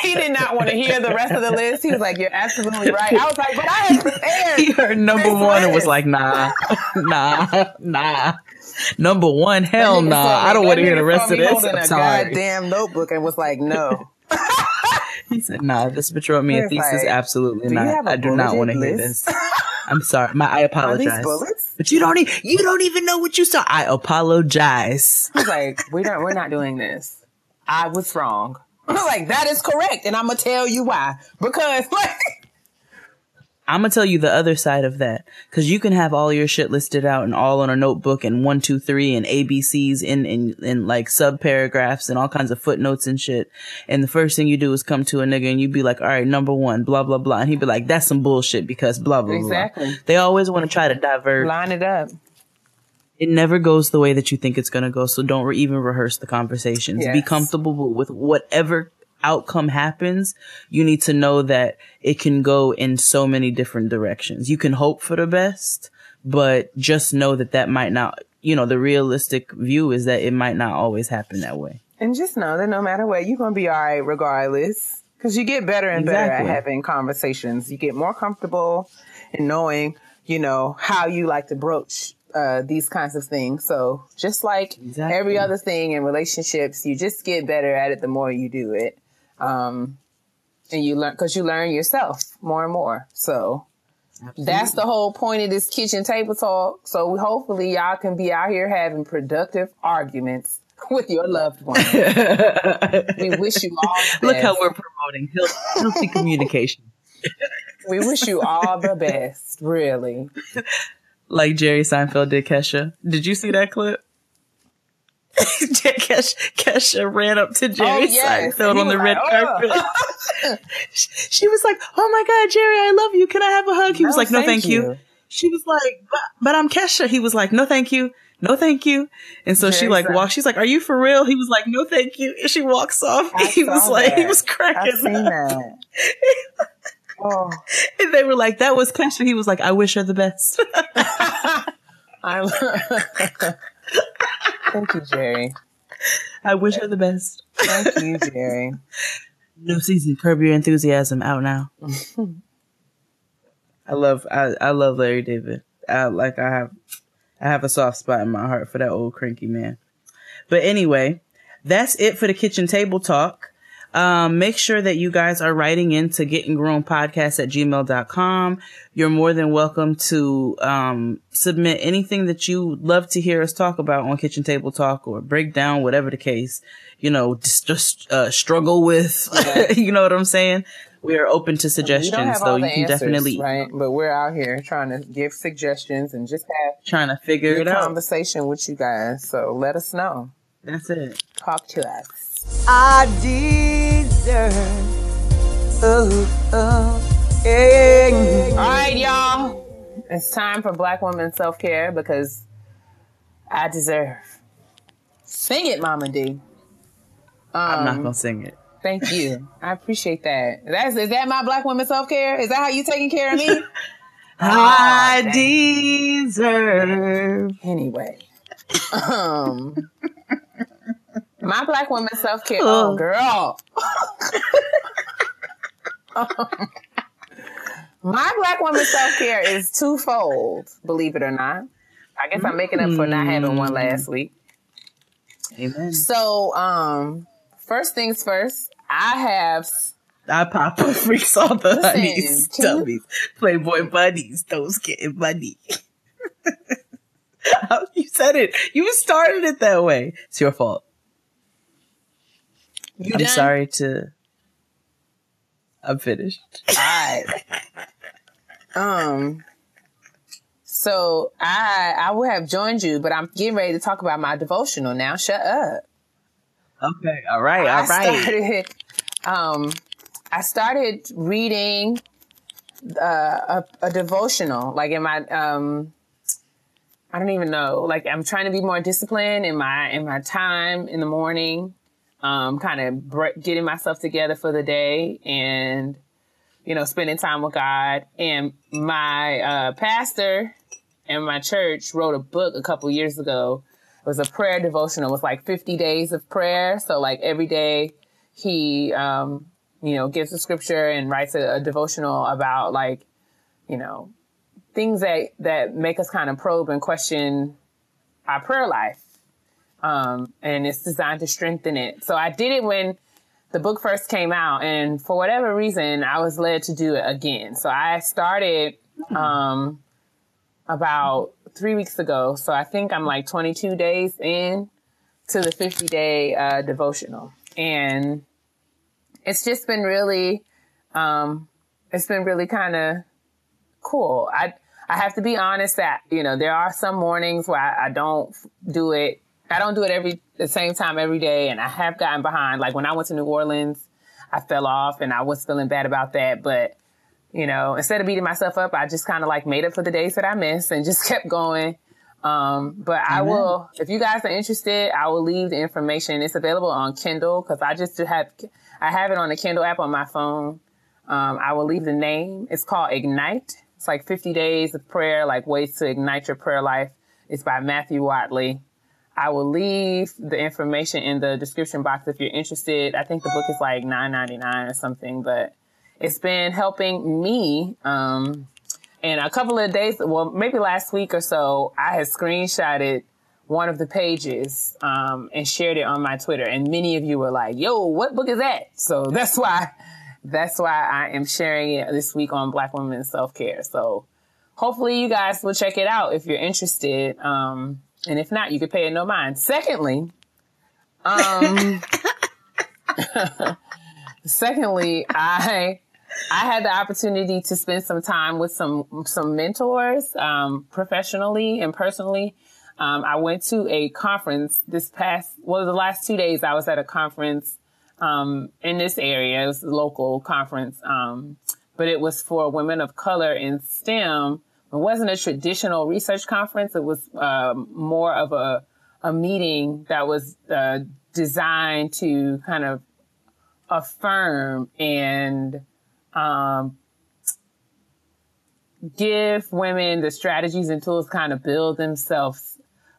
he did not want to hear the rest of the list. He was like, you're absolutely right. I was like, but I had prepared. He heard number 1 and was like, nah. Number 1, hell nah. I don't want to hear the rest of this. I'm sorry. Goddamn notebook and was like, no. He said, "Nah, this bitch wrote me a It's thesis. like, Absolutely do you not. have a I do not want to hear bulleted list? this. I'm sorry. I Are these apologize. bullets? But you don't even know what you saw. I apologize." I was like, we're not doing this. I was wrong. I was like, that is correct, and I'm gonna tell you why. Because like, I'm gonna tell you the other side of that, because you can have all your shit listed out and all on a notebook and 1, 2, 3 and ABCs in like sub paragraphs and all kinds of footnotes and shit. And the first thing you do is come to a nigga and you be like, all right, number 1, blah blah blah, and he'd be like, that's some bullshit because blah blah exactly. blah. They always want to try to divert. Line it up. It never goes the way that you think it's gonna go. So don't even rehearse the conversations. Yes. Be comfortable with whatever outcome happens. You need to know that it can go in so many different directions. You can hope for the best, but just know that might not, the realistic view is that it might not always happen that way. And just know that no matter what, you're going to be all right regardless. Because you get better and better at having conversations. You get more comfortable in knowing, how you like to broach these kinds of things. So just like every other thing in relationships, you just get better at it the more you do it. And you learn, because you learn yourself more and more. So that's the whole point of this kitchen table talk. So hopefully y'all can be out here having productive arguments with your loved one. We wish you all the best. Look how we're promoting healthy communication. We wish you all the best, really. Like Jerry Seinfeld did Kesha. Did you see that clip? Kesha ran up to Jerry Seinfeld on the red carpet. She was like, "Oh my God, Jerry, I love you. Can I have a hug?" He was like, "No, thank you." She was like, but I'm Kesha. He was like, "No, thank you. No, thank you." And so she like walks. She's like, "Are you for real?" He was like, "No, thank you." And she walks off. He was like, he was cracking. I've seen that. Oh. And they were like, "That was Kesha." He was like, "I wish her the best." Thank you, Jerry. I wish her the best. Thank you, Jerry. New season, Curb Your Enthusiasm, out now. I love Larry David. I have a soft spot in my heart for that old cranky man. But anyway, that's it for the kitchen table talk. Make sure that you guys are writing into gettinggrowmpodcast@gmail.com. You're more than welcome to submit anything that you would love to hear us talk about on Kitchen Table Talk, or break down, whatever the case, just struggle with. Yeah. You know what I'm saying? We are open to suggestions, though. You can answers, definitely, right? But we're out here trying to give suggestions and just trying to figure it out. Conversation with you guys. So let us know. That's it. Talk to us. I deserve. Yeah. All right, y'all. It's time for Black women self-care, because I deserve. Sing it, Mama D. I'm not gonna sing it. Thank you. I appreciate that. Is that my Black women self-care? Is that how you taking care of me? I deserve. Anyway. My Black woman self-care. Oh, girl. My Black woman self-care is twofold, believe it or not. I guess I'm making up for not having one last week. Amen. So, first things first, I pop up freaks all the honeys, dummies, Playboy bunnies, those getting money. You said it. You started it that way. It's your fault. I'm sorry to... I'm finished. All right. So I would have joined you, but I'm getting ready to talk about my devotional now. Shut up. Okay. All right. I started reading a devotional, like in my I don't even know. Like, I'm trying to be more disciplined in my time in the morning. Kind of getting myself together for the day, and spending time with God. And my pastor in my church wrote a book a couple years ago. It was a prayer devotional. It was like 50 days of prayer. So like every day he, gives a scripture and writes a devotional about things that make us kind of probe and question our prayer life. And it's designed to strengthen it. So I did it when the book first came out, and for whatever reason, I was led to do it again. So I started about 3 weeks ago. So I think I'm like 22 days in to the 50-day devotional. And it's just been really, kind of cool. I have to be honest that, there are some mornings where I don't do it. I don't do it the same time every day. And I have gotten behind. Like when I went to New Orleans, I fell off and I was feeling bad about that. But, instead of beating myself up, I just kind of like made up for the days that I missed and just kept going. But I will, if you guys are interested, I will leave the information. It's available on Kindle because I have it on the Kindle app on my phone. I will leave the name. It's called Ignite. It's like 50 days of prayer, like ways to ignite your prayer life. It's by Matthew Watley. I will leave the information in the description box if you're interested. I think the book is like $9.99 or something, but it's been helping me. And a couple of days, well, maybe last week or so, I had screenshotted one of the pages and shared it on my Twitter. And many of you were like, yo, what book is that? So that's why I am sharing it this week on Black Women in Self-Care. So hopefully you guys will check it out if you're interested. And if not, you could pay it no mind. Secondly, I had the opportunity to spend some time with some mentors, professionally and personally. I went to a conference the last 2 days I was at a conference, in this area. It was a local conference. But it was for women of color in STEM. It wasn't a traditional research conference. It was, more of a meeting that was, designed to kind of affirm and, give women the strategies and tools to kind of build themselves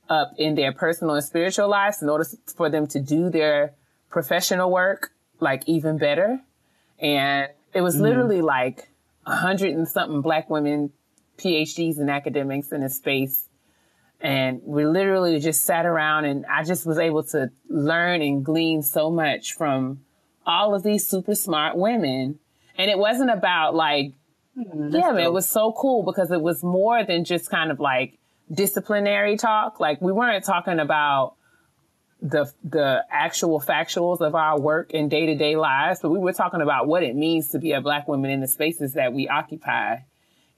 up in their personal and spiritual lives in order for them to do their professional work like even better. And it was literally like 100 and something Black women, PhDs and academics in a space. And we literally just sat around and I just was able to learn and glean so much from all of these super smart women. And it wasn't about like, man, it was so cool because it was more than just kind of like disciplinary talk. Like we weren't talking about the actual factuals of our work and day-to-day lives, but we were talking about what it means to be a Black woman in the spaces that we occupy.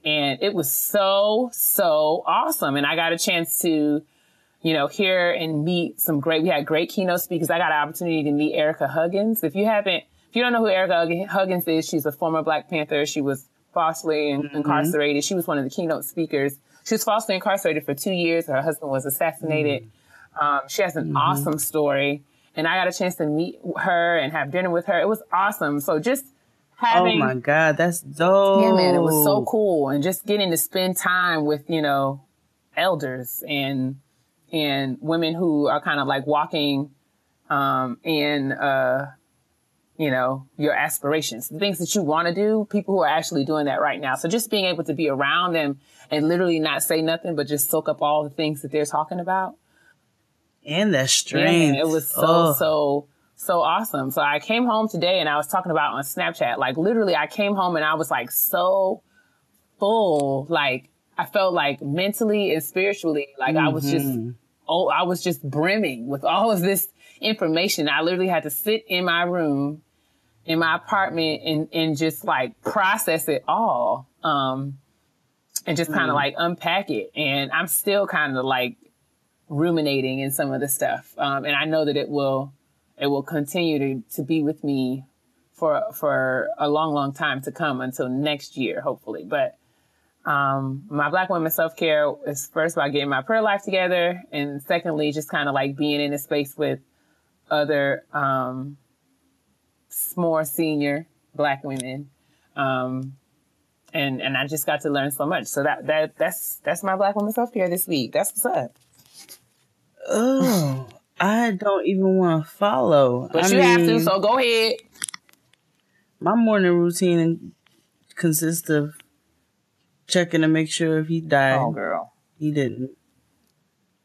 And it was so, so awesome. And I got a chance to, hear and meet we had great keynote speakers. I got an opportunity to meet Erica Huggins. If you don't know who Erica Huggins is, she's a former Black Panther. She was falsely incarcerated. She was one of the keynote speakers. She was falsely incarcerated for 2 years. Her husband was assassinated. She has an awesome story. And I got a chance to meet her and have dinner with her. It was awesome. So just having... Oh my God, that's dope. Yeah, man, it was so cool. And just getting to spend time with, elders and women who are kind of like walking in your aspirations, the things that you want to do, people who are actually doing that right now. So just being able to be around them and literally not say nothing, but just soak up all the things that they're talking about. And that strength. Yeah, it was so awesome. So I came home today and I was talking about on Snapchat, like literally I came home and I was like so full. Like I felt like mentally and spiritually, like I was just brimming with all of this information. I literally had to sit in my room, in my apartment and just like process it all. And just kind of like unpack it. And I'm still kind of like ruminating in some of the stuff. And I know that it will continue to be with me for a long, long time to come until next year, hopefully. But, my Black women self-care is first about getting my prayer life together. And secondly, just kind of like being in a space with other, more senior Black women. And I just got to learn so much. So that's my Black women self-care this week. That's what's up. Oh, I don't even want to follow. But you have to, so go ahead. My morning routine consists of checking to make sure if he died. Oh, girl. He didn't.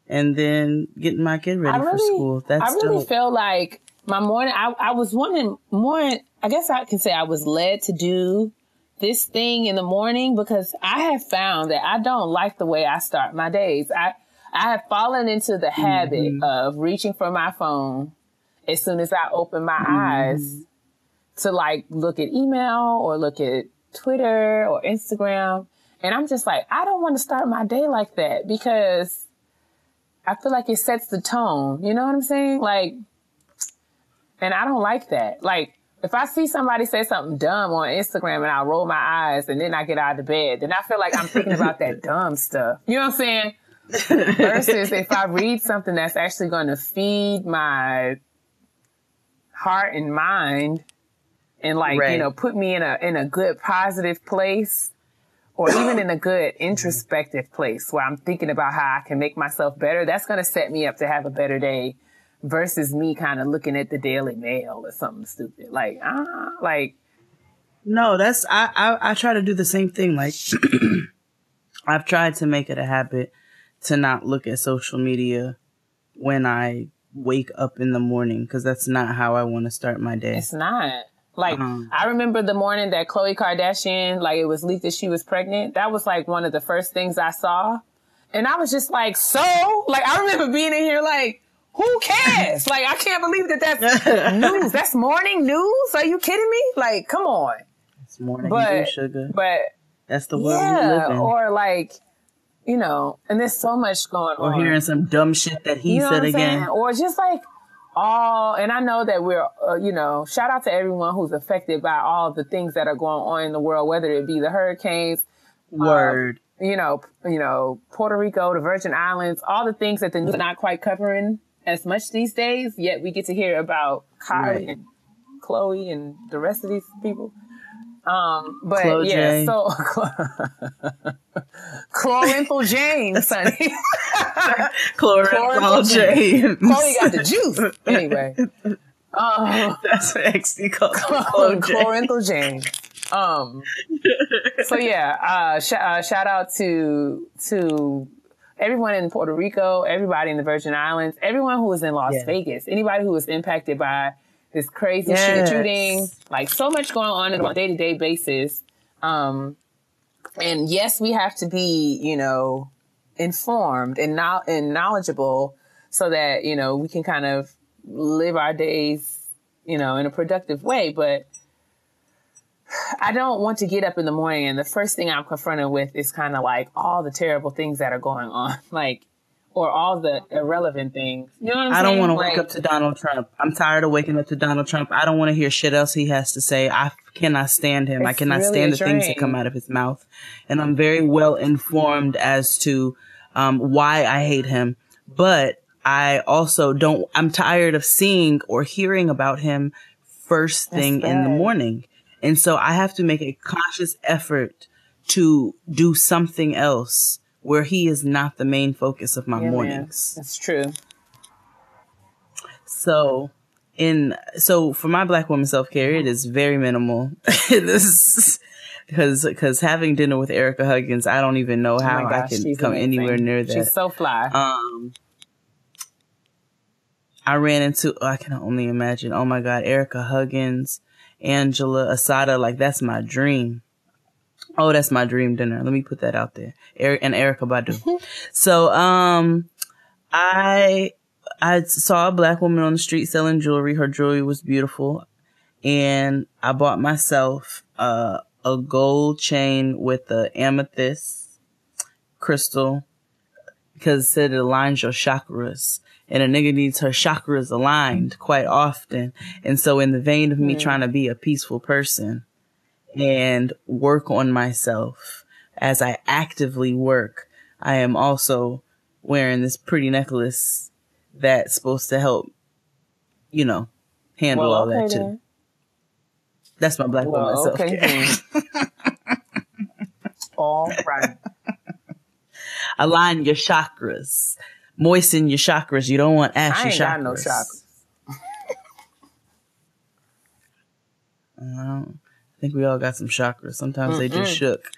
And then getting my kid ready for school. That's I really dope. feel like my morning, I was wanting more, I guess I can say I was led to do this thing in the morning because I have found that I don't like the way I start my days. I have fallen into the habit of reaching for my phone as soon as I open my eyes to like look at email or look at Twitter or Instagram. And I'm just like, I don't want to start my day like that because I feel like it sets the tone. You know what I'm saying? Like, and I don't like that. Like, if I see somebody say something dumb on Instagram and I roll my eyes and then I get out of bed, then I feel like I'm thinking about that dumb stuff. You know what I'm saying? Versus if I read something that's actually going to feed my heart and mind and like, you know, put me in a good positive place or even in a good introspective place where I'm thinking about how I can make myself better, that's going to set me up to have a better day versus me kind of looking at the Daily Mail or something stupid. Like, no, that's, I try to do the same thing. Like, I've tried to make it a habit to not look at social media when I wake up in the morning because that's not how I want to start my day. It's not. Like, I remember the morning that Khloe Kardashian, like, it was leaked that she was pregnant. That was, like, one of the first things I saw. And I was just like, so? Like, I remember being in here like, who cares? Like, I can't believe that that's news. That's morning news? Are you kidding me? Like, come on. It's morning news, sugar. But that's the world we live in. Or, like, you know, and there's so much going on. Or hearing some dumb shit that he said again. Saying? Or just, like, and I know that we're, you know, shout out to everyone who's affected by all the things that are going on in the world, whether it be the hurricanes, you know, Puerto Rico, the Virgin Islands, all the things that the news is not quite covering as much these days, yet we get to hear about Kylie and Khloe and the rest of these people. But Chloe yeah, J. so Chlorinthal James, honey. Chlorinthal James. Chloe got the juice. Anyway. That's what XD called Chlorinthal James. So yeah, shout out to everyone in Puerto Rico, everybody in the Virgin Islands, everyone who was in Las Vegas, anybody who was impacted by this crazy shooting, like so much going on a day-to-day basis. And yes, we have to be, you know, informed and knowledgeable so that, you know, we can kind of live our days, you know, in a productive way. But I don't want to get up in the morning and the first thing I'm confronted with is kind of like all the terrible things that are going on, like, or all the irrelevant things. You know what I'm saying? I don't want to wake up to Donald Trump. I'm tired of waking up to Donald Trump. I don't want to hear shit else he has to say. I cannot stand him. I cannot stand the things that come out of his mouth. And I'm very well informed as to why I hate him. But I also I'm tired of seeing or hearing about him first thing in the morning. And so I have to make a conscious effort to do something else where he is not the main focus of my mornings. Man. That's true. So for my Black woman self-care, it is very minimal. Because having dinner with Erica Huggins, I don't even know how I can come anywhere near that. She's so fly. I ran into, I can only imagine, oh my God, Erica Huggins, Angela Asada, like that's my dream. Oh, that's my dream dinner. Let me put that out there. And Erykah Badu. So, I saw a Black woman on the street selling jewelry. Her jewelry was beautiful. And I bought myself, a gold chain with the amethyst crystal because it said it aligns your chakras. And a nigga needs her chakras aligned quite often. And so in the vein of me trying to be a peaceful person, and work on myself as I actively work, I am also wearing this pretty necklace that's supposed to help, you know, handle all that too. Then. That's my Black woman self-care. All right. Align your chakras. Moisten your chakras. You don't want ashy chakras. I ain't got no chakras. I think we all got some chakras. Sometimes they just shook.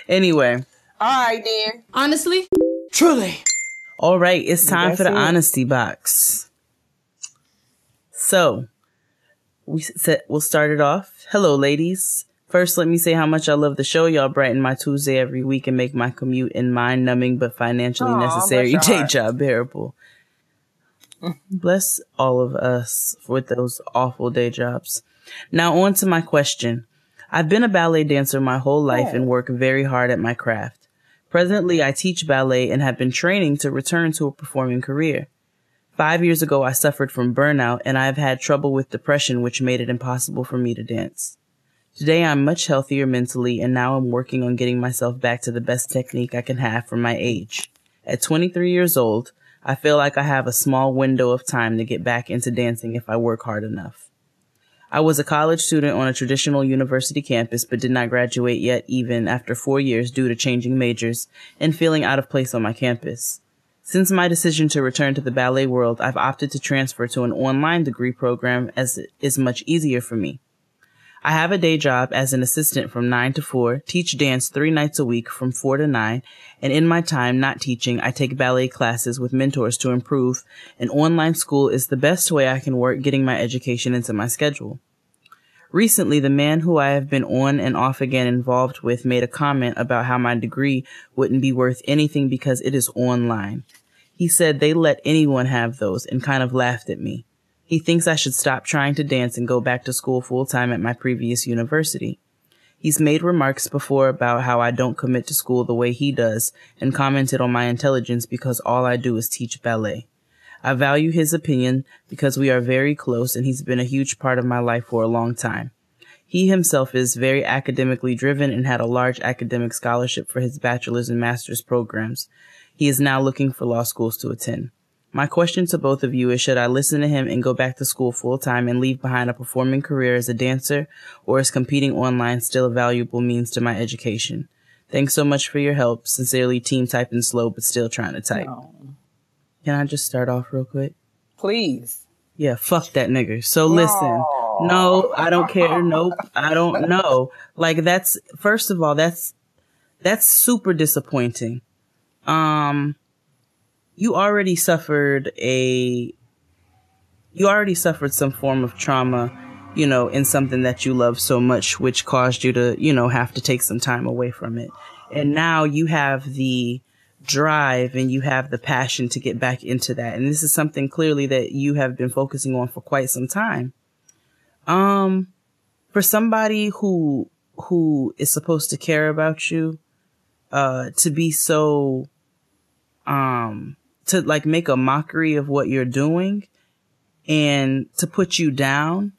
Anyway. All right, then. Honestly. Truly. All right. It's time for the honesty box. So, We'll start it off. Hello, ladies. First, let me say how much I love the show. Y'all brighten my Tuesday every week and make my commute and mind-numbing but financially necessary day job bearable. Bless all of us with those awful day jobs. Now on to my question. I've been a ballet dancer my whole life and work very hard at my craft. Presently, I teach ballet and have been training to return to a performing career. 5 years ago, I suffered from burnout and I've had trouble with depression, which made it impossible for me to dance. Today, I'm much healthier mentally, and now I'm working on getting myself back to the best technique I can have for my age. At 23 years old, I feel like I have a small window of time to get back into dancing if I work hard enough. I was a college student on a traditional university campus, but did not graduate yet even after 4 years due to changing majors and feeling out of place on my campus. Since my decision to return to the ballet world, I've opted to transfer to an online degree program as it is much easier for me. I have a day job as an assistant from 9 to 4, teach dance 3 nights a week from 4 to 9, and in my time not teaching, I take ballet classes with mentors to improve, and online school is the best way I can work getting my education into my schedule. Recently, the man who I have been on and off again involved with made a comment about how my degree wouldn't be worth anything because it is online. He said they let anyone have those and kind of laughed at me. He thinks I should stop trying to dance and go back to school full-time at my previous university. He's made remarks before about how I don't commit to school the way he does and commented on my intelligence because all I do is teach ballet. I value his opinion because we are very close and he's been a huge part of my life for a long time. He himself is very academically driven and had a large academic scholarship for his bachelor's and master's programs. He is now looking for law schools to attend. My question to both of you is, should I listen to him and go back to school full-time and leave behind a performing career as a dancer, or is competing online still a valuable means to my education? Thanks so much for your help. Sincerely, team typing slow, but still trying to type. No. Can I just start off real quick? Please. Yeah, fuck that nigga. So listen. No, I don't care. Nope. I don't know. Like, that's, first of all, that's super disappointing. You already suffered some form of trauma, in something that you love so much, which caused you to, have to take some time away from it. And now you have the drive and you have the passion to get back into that. And this is something clearly that you have been focusing on for quite some time. For somebody who is supposed to care about you, to be so, to like make a mockery of what you're doing and to put you down,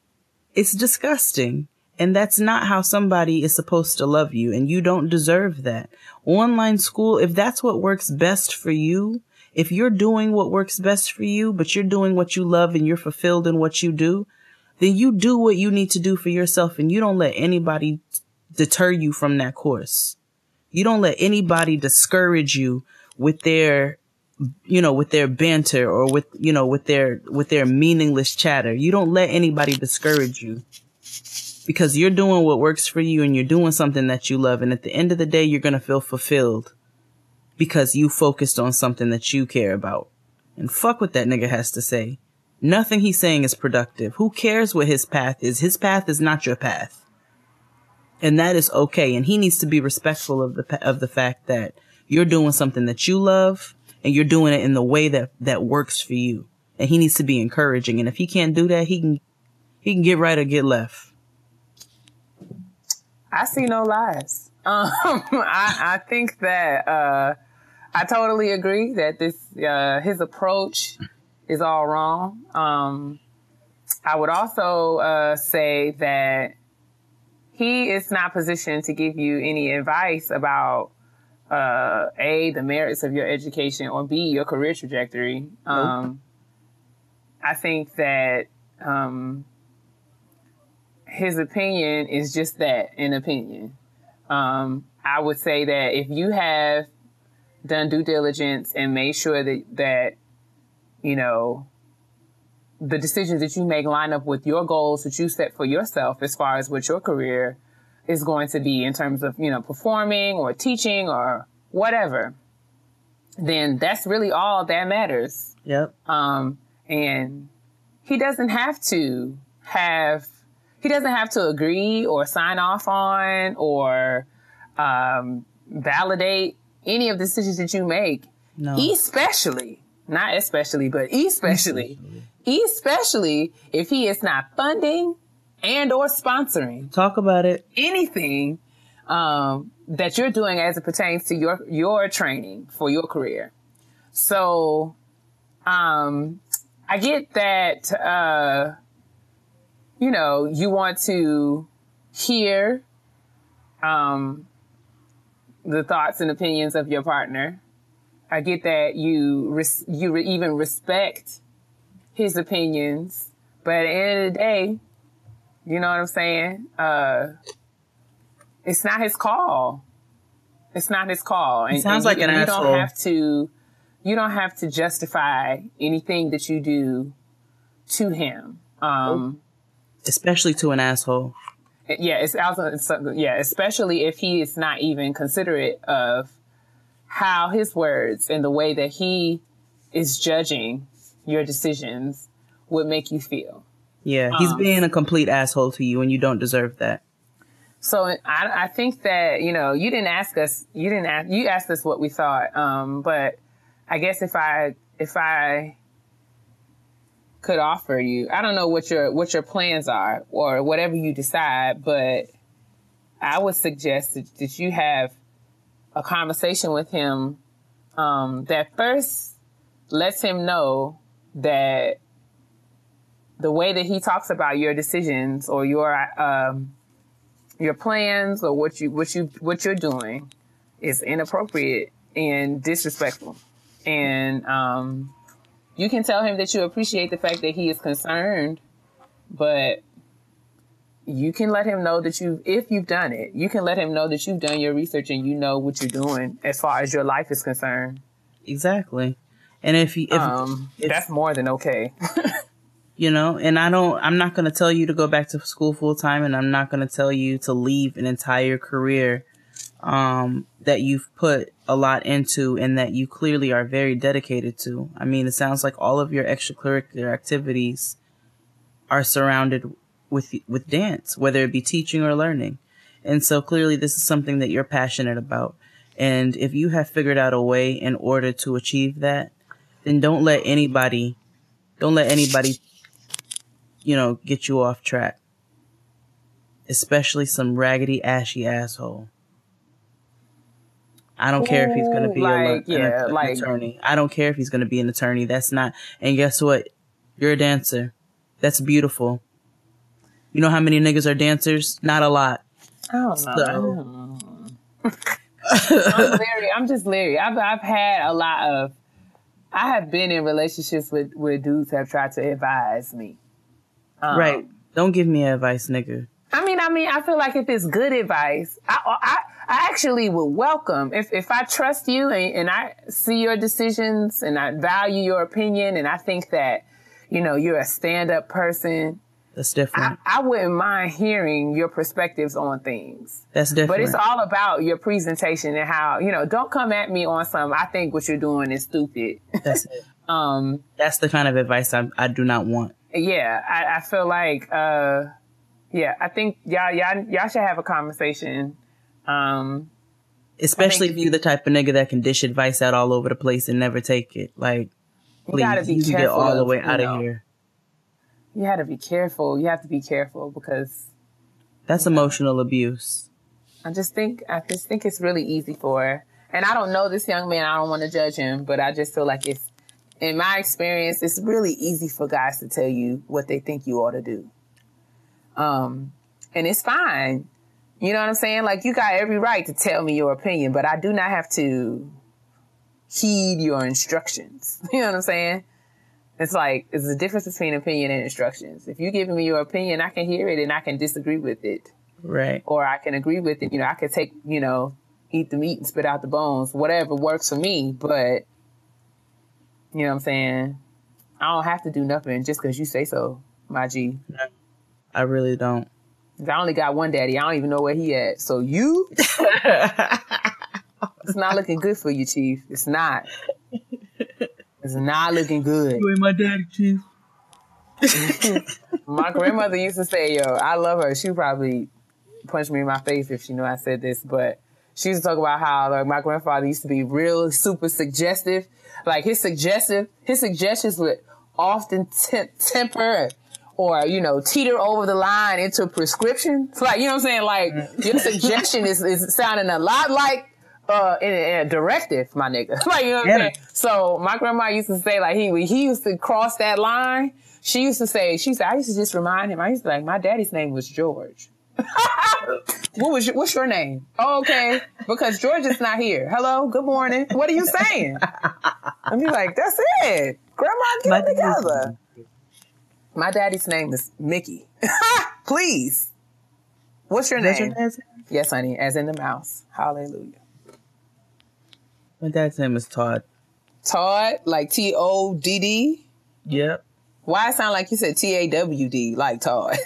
it's disgusting. And that's not how somebody is supposed to love you. And you don't deserve that. Online school, if that's what works best for you, if you're doing what works best for you, but you're doing what you love and you're fulfilled in what you do, then you do what you need to do for yourself. And you don't let anybody deter you from that course. You don't let anybody discourage you with their banter or with their meaningless chatter. You don't let anybody discourage you because you're doing what works for you and you're doing something that you love. And at the end of the day, you're going to feel fulfilled because you focused on something that you care about. And fuck what that nigga has to say. Nothing he's saying is productive. Who cares what his path is? His path is not your path. And that is okay. And he needs to be respectful of the fact that you're doing something that you love and you're doing it in the way that works for you. And he needs to be encouraging. And if he can't do that, he can get right or get left. I see no lies. I think that I totally agree that this his approach is all wrong. I would also say that he is not positioned to give you any advice about A, the merits of your education, or B, your career trajectory. Nope. I think that his opinion is just that, an opinion. I would say that if you have done due diligence and made sure that the decisions that you make line up with your goals that you set for yourself as far as what your career is going to be in terms of, performing or teaching or whatever, then that's really all that matters. Yep. And he doesn't have to doesn't have to agree or sign off on or validate any of the decisions that you make. No. Especially, not especially, but especially if he is not funding and or sponsoring. Talk about it. Anything that you're doing as it pertains to your training for your career. So, I get that, you want to hear the thoughts and opinions of your partner. I get that you even respect his opinions, but at the end of the day, you know what I'm saying? It's not his call. It's not his call. It sounds like an asshole. You don't have to justify anything that you do to him. Especially to an asshole. Yeah, especially if he is not even considerate of how his words and the way that he is judging your decisions would make you feel. Yeah, he's being a complete asshole to you, and you don't deserve that. So I think that, you didn't ask us, you asked us what we thought. But I guess if I could offer you, I don't know what your plans are or whatever you decide, but I would suggest that you have a conversation with him, that first lets him know that the way that he talks about your decisions or your plans or what you're doing is inappropriate and disrespectful. And you can tell him that you appreciate the fact that he is concerned, but you can let him know that if you've done it, you can let him know that you've done your research and you know what you're doing as far as your life is concerned. Exactly. And if that's more than okay. And I'm not going to tell you to go back to school full time, and I'm not going to tell you to leave an entire career that you've put a lot into and that you clearly are very dedicated to. I mean, it sounds like all of your extracurricular activities are surrounded with dance, whether it be teaching or learning. And so clearly this is something that you're passionate about. And if you have figured out a way in order to achieve that, then don't let anybody, get you off track. Especially some raggedy, ashy asshole. I don't care if he's going to be an attorney. I don't care if he's going to be an attorney. That's not. And guess what? You're a dancer. That's beautiful. You know how many niggas are dancers? Not a lot. I don't know. I'm just leery. I've had a lot of. I have been in relationships with dudes who have tried to advise me. Right. Don't give me advice, nigga. I mean, I feel like if it's good advice, I actually would welcome if I trust you and I see your decisions and I value your opinion and I think that, you're a stand-up person. That's different. I wouldn't mind hearing your perspectives on things. That's different. But it's all about your presentation and how, don't come at me on some, I think what you're doing is stupid. That's it. That's the kind of advice I do not want. Yeah, I feel like, I think y'all should have a conversation. Especially if you're the type of nigga that can dish advice out all over the place and never take it. Like, please, you can get all the way out of here. You have to be careful. You have to be careful because that's emotional abuse. I just think it's really easy for, and I don't know this young man. I don't want to judge him, but I just feel like in my experience, it's really easy for guys to tell you what they think you ought to do. And it's fine. You know what I'm saying? Like, you got every right to tell me your opinion, but I do not have to heed your instructions. You know what I'm saying? It's like, there's a difference between opinion and instructions. If you're giving me your opinion, I can hear it and I can disagree with it. Right. Or I can agree with it. I could take, eat the meat and spit out the bones, whatever works for me. But, you know what I'm saying? I don't have to do nothing just because you say so, my G. No, I really don't. I only got one daddy. I don't even know where he at. So you, it's not looking good for you, Chief. It's not. It's not looking good. You ain't my daddy, Chief. My grandmother used to say, yo, I love her. She probably punched me in my face if she knew I said this, but she used to talk about how like my grandfather used to be real super suggestive. Like his suggestions would often temper or, you know, teeter over the line into prescription. It's like, you know what I'm saying? Like your suggestion is sounding a lot like in a directive, my nigga. Like, you know what I'm saying? So my grandma used to say like he used to cross that line. She used to say, I used to just remind him, I used to be like, my daddy's name was George. What's your name? Oh, okay. Because George is not here. Hello, good morning. What are you saying? And be like, that's it. Grandma, get it together. My daddy's name is Mickey. Please. What's your name? Yes, honey, as in the mouse. Hallelujah. My dad's name is Todd. Todd, like Todd? Yep. Why it sound like you said TAWD, like Todd?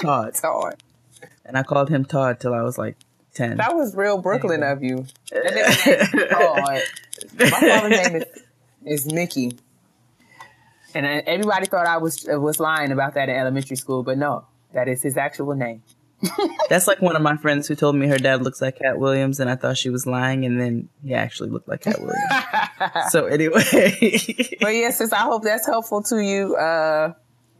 Todd. Todd. And I called him Todd till I was like 10. That was real Brooklyn of you. That nigga's name is Todd. My father's name is Mickey. And everybody thought I was lying about that in elementary school, but no, that is his actual name. That's like one of my friends who told me her dad looks like Cat Williams, and I thought she was lying, and then he actually looked like Cat Williams. So anyway. But yes, sis, I hope that's helpful to you.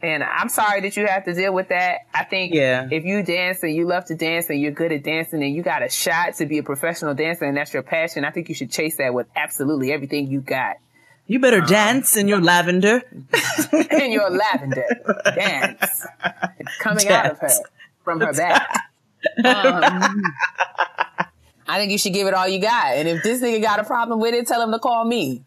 And I'm sorry that you have to deal with that. I think if you dance and you love to dance and you're good at dancing and you got a shot to be a professional dancer and that's your passion, I think you should chase that with absolutely everything you got. You better dance in your lavender. In your lavender. Dance. It's coming out of her. From her back. I think you should give it all you got. And if this nigga got a problem with it, tell him to call me.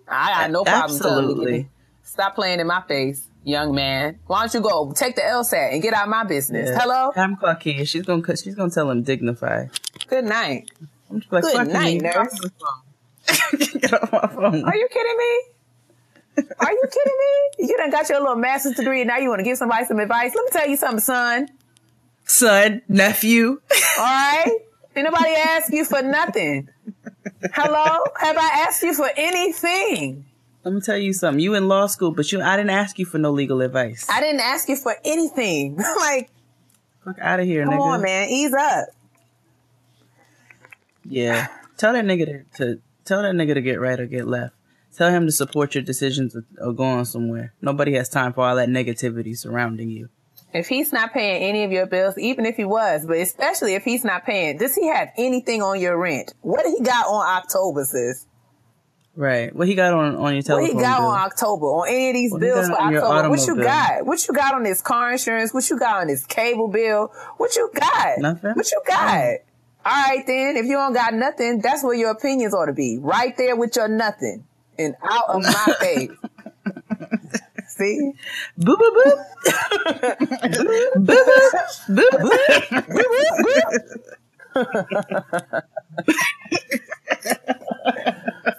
I got no problem telling him. Stop playing in my face, young man. Why don't you go take the LSAT and get out of my business? Yeah. Hello? I'm Keia. She's gonna tell him dignify. Good night. I'm just like, good night, nurse. Get off my phone. Are you kidding me? Are you kidding me? You done got your little master's degree and now you want to give somebody some advice? Let me tell you something, son. Son, nephew. All right? Ain't nobody ask you for nothing. Hello? Have I asked you for anything? Let me tell you something. You in law school, but I didn't ask you for no legal advice. I didn't ask you for anything. Like, fuck out of here, nigga. Come on, man. Ease up. Yeah. Tell that nigga to get right or get left. Tell him to support your decisions or go on somewhere. Nobody has time for all that negativity surrounding you. If he's not paying any of your bills, even if he was, but especially if he's not paying, does he have anything on your rent? What he got on October, sis? Right. What he got on your telephone What he got bill? on October? On any of these bills for October? What you got? What you got on his car insurance? What you got on his cable bill? What you got? Nothing. What you got? All right, then. If you don't got nothing, that's where your opinions ought to be. Right there with your nothing. And out of my face. See? Boo boo boo. Boo boo. Boo boo.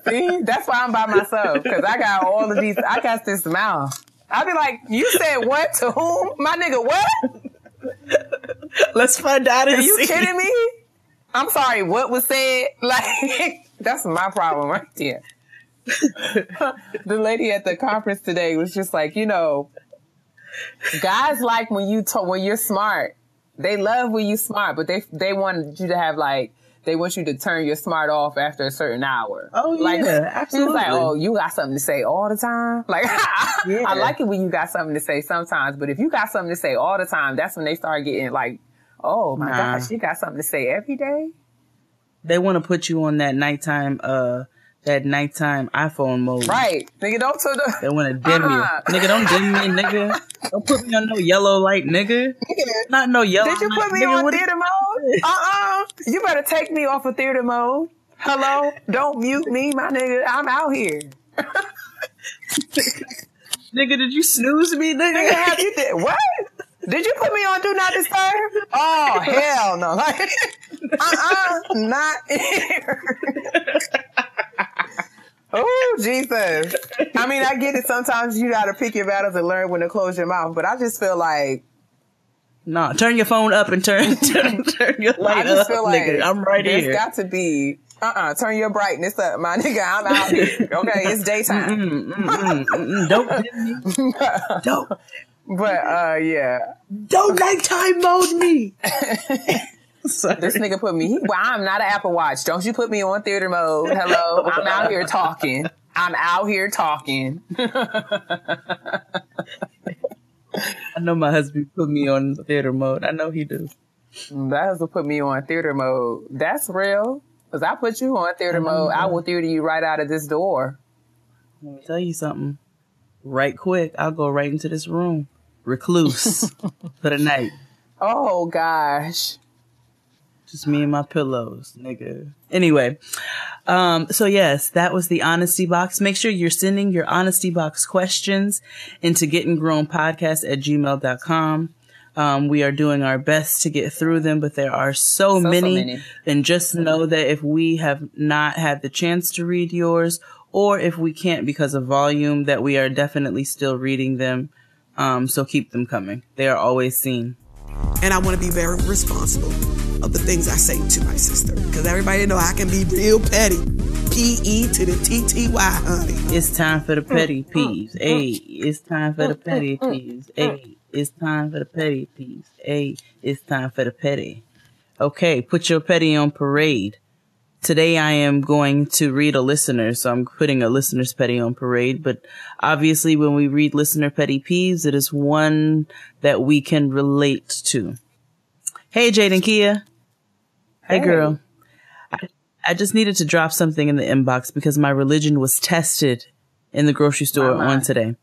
See? That's why I'm by myself. Because I got all of these. I got this mouth. I'll be like, you said what? To whom? My nigga, what? Let's find out. Are you kidding me? I'm sorry, what was said? Like, that's my problem right there. The lady at the conference today was just like, you know, guys like when you're smart. They love when you smart, but they want you to have like, they want you to turn your smart off after a certain hour. Oh like, yeah, absolutely. Like, oh, you got something to say all the time. Like, I like it when you got something to say sometimes, but if you got something to say all the time, that's when they start getting like, oh my gosh, you got something to say every day. They want to put you on that nighttime iPhone mode. Right. Nigga, don't turn the... They want to dim you. Nigga, don't dim me, nigga. Don't put me on no yellow light, nigga. Not no yellow light. Did you put me on theater mode? You better take me off of theater mode. Hello? Don't mute me, my nigga. I'm out here. Nigga, did you snooze me, nigga? Have you did what? Did you put me on Do Not Disturb? Oh, hell no. Like, not here. Oh, Jesus. I mean, I get it. Sometimes you got to pick your battles and learn when to close your mouth. But I just feel like... No, turn your phone up and turn your light up, I just feel like nigga. I'm right here. There's got to be... turn your brightness up, my nigga. I'm out here. Okay, it's daytime. Don't dim me. Don't. But yeah. Don't nighttime mode me. Sorry. This nigga put me. Well, I'm not an Apple Watch. Don't you put me on theater mode. Hello, I'm out here talking. I know my husband put me on theater mode. I know he do. That husband put me on theater mode. That's real. Because I put you on theater mode. I will theater you right out of this door. Let me tell you something. Right quick, I'll go right into this room. Recluse for the night. Oh, gosh. Just me and my pillows, nigga. Anyway, so yes, that was the Honesty Box. Make sure you're sending your Honesty Box questions into gettinggrownpodcast@gmail.com. We are doing our best to get through them, but there are so many. And just know that if we have not had the chance to read yours, or if we can't because of volume, that we are definitely still reading them. So keep them coming. They are always seen. And I want to be very responsible of the things I say to my sister. Because everybody know I can be real petty. P-E to the T-T-Y, honey. It's time for the petty peeves. Hey, it's time for the petty peeves. Hey, it's time for the petty peeves. Hey, it's time for the petty. Okay, put your petty on parade. Today I am going to read a listener, so I'm putting a listener's petty on parade. But obviously when we read listener petty peeves, it is one that we can relate to. Hey, Jade and Keia. Hey, girl. I just needed to drop something in the inbox because my religion was tested in the grocery store on today.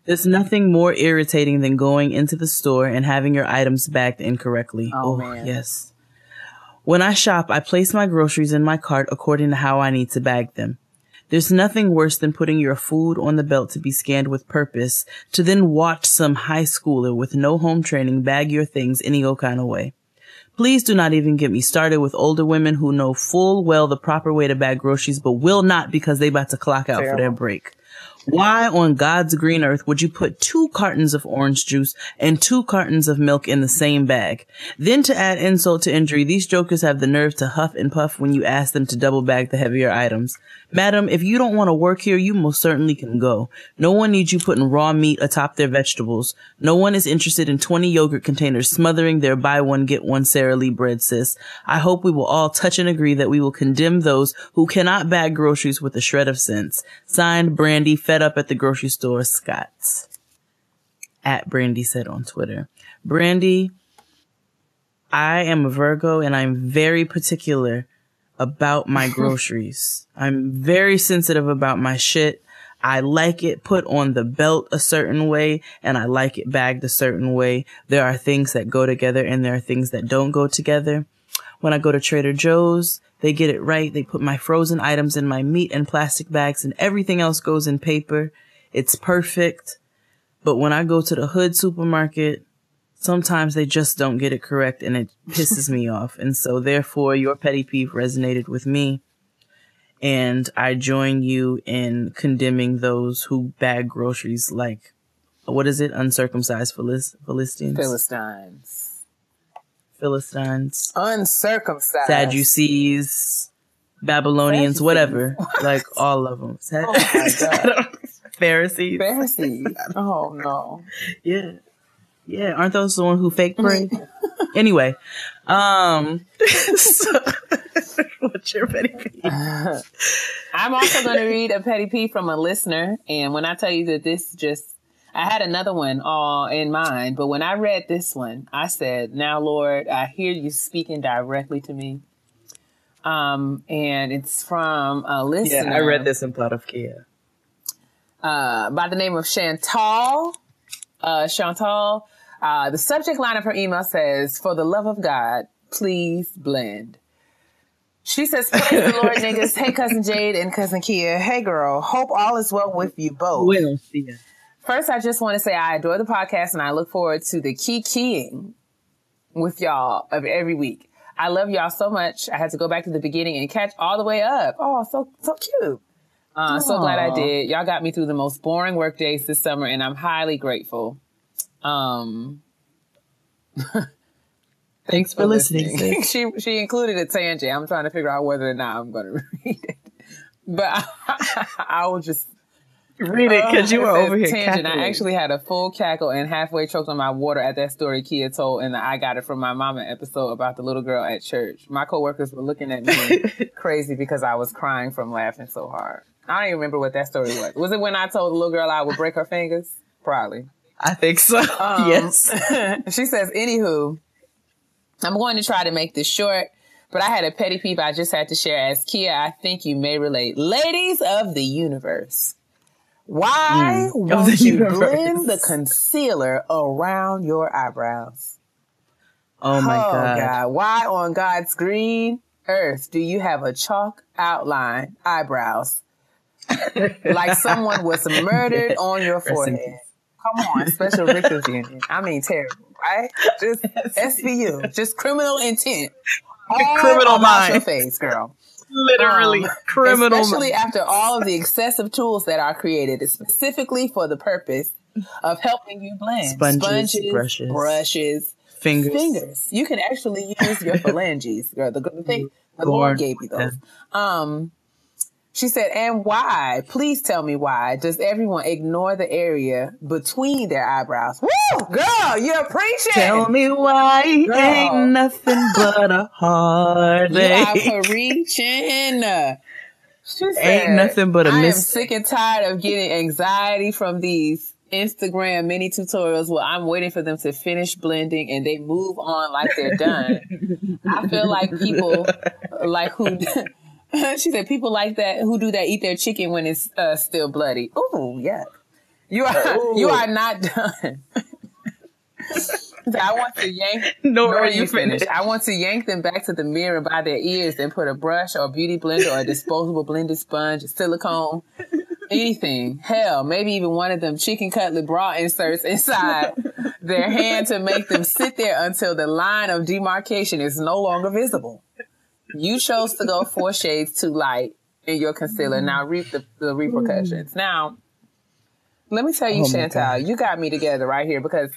There's nothing more irritating than going into the store and having your items bagged incorrectly. Oh man. Yes. When I shop, I place my groceries in my cart according to how I need to bag them. There's nothing worse than putting your food on the belt to be scanned with purpose to then watch some high schooler with no home training bag your things any old kind of way. Please do not even get me started with older women who know full well the proper way to bag groceries, but will not because they about to clock out for their break. Why on God's green earth would you put 2 cartons of orange juice and 2 cartons of milk in the same bag? Then to add insult to injury, these jokers have the nerve to huff and puff when you ask them to double bag the heavier items. Madam, if you don't want to work here, you most certainly can go. No one needs you putting raw meat atop their vegetables. No one is interested in 20 yogurt containers smothering their buy one, get one Sara Lee bread, sis. I hope we will all touch and agree that we will condemn those who cannot bag groceries with a shred of sense. Signed, Brandy, fed up at the grocery store, Scott. At Brandy said on Twitter. Brandy, I am a Virgo and I'm very particular about my groceries. I'm very sensitive about my shit. I like it put on the belt a certain way and I like it bagged a certain way. There are things that go together and there are things that don't go together. When I go to Trader Joe's, they get it right. They put my frozen items in my meat and plastic bags and everything else goes in paper. It's perfect. But when I go to the hood supermarket, sometimes they just don't get it correct and it pisses me off. And so therefore your petty peeve resonated with me. And I join you in condemning those who bag groceries like, what is it? Uncircumcised Philistines? Philistines. Uncircumcised. Sadducees. Babylonians, whatever. Like all of them. Oh my God. Pharisees. Oh no. Yeah. Yeah, aren't those the ones who fake pray? Anyway, so, what's your petty peeve? I'm also going to read a petty peeve from a listener. And when I tell you that I had another one all in mind. But when I read this one, I said, now, Lord, I hear you speaking directly to me. And it's from a listener. Yeah, I read this in Plot of Keia. By the name of Chantal. The subject line of her email says, for the love of God, please blend. She says, praise the Lord, niggas. Hey, Cousin Jade and Cousin Keia. Hey, girl. Hope all is well with you both. Well, see ya. First, I just want to say I adore the podcast and I look forward to the keying with y'all of every week. I love y'all so much. I had to go back to the beginning and catch all the way up. Oh, so cute. So glad I did. Y'all got me through the most boring work days this summer and I'm highly grateful. Thanks for listening. She included a tangent. I'm trying to figure out whether or not I'm going to read it, but I will just Read it, because you were over here tangent. cackling. I actually had a full cackle and halfway choked on my water at that story Keia told in the I Got It From My Mama episode about the little girl at church. My coworkers were looking at me crazy because I was crying from laughing so hard. I don't even remember what that story was. Was it when I told the little girl I would break her fingers? Probably. I think so. Yes. She says, anywho, I'm going to try to make this short, but I had a petty peeve I just had to share as Keia. I think you may relate. Ladies of the universe. Why won't you blend the concealer around your eyebrows? Oh my God. Why on God's green earth do you have a chalk outline eyebrows? Like someone was murdered on your forehead. Come on, Special Victims Union. I mean, terrible, right? Just SVU, just criminal intent. All criminal mind. Your face, girl. Literally criminal. Especially after all of the excessive tools that are created, specifically for the purpose of helping you blend. Sponges, brushes, fingers. You can actually use your phalanges. Girl, the thing the Lord gave you those. She said, and why? Please tell me why. Does everyone ignore the area between their eyebrows? Woo! Girl, you're preaching. Tell me why. Girl. Ain't nothing but a heartache. You're preaching. She said, ain't nothing but a I am sick and tired of getting anxiety from these Instagram mini tutorials where I'm waiting for them to finish blending and they move on like they're done. I feel like people like who... She said, people like that who do that eat their chicken when it's still bloody. Ooh, yeah. You are not done. I want to yank. Nor you finish. I want to yank them back to the mirror by their ears and put a brush or beauty blender or a disposable blended sponge, silicone, anything. Hell, maybe even one of them chicken cutlet bra inserts inside their hand to make them sit there until the line of demarcation is no longer visible. You chose to go 4 shades too light in your concealer. Now reap the repercussions. Now, let me tell you, Chantal, you got me together right here because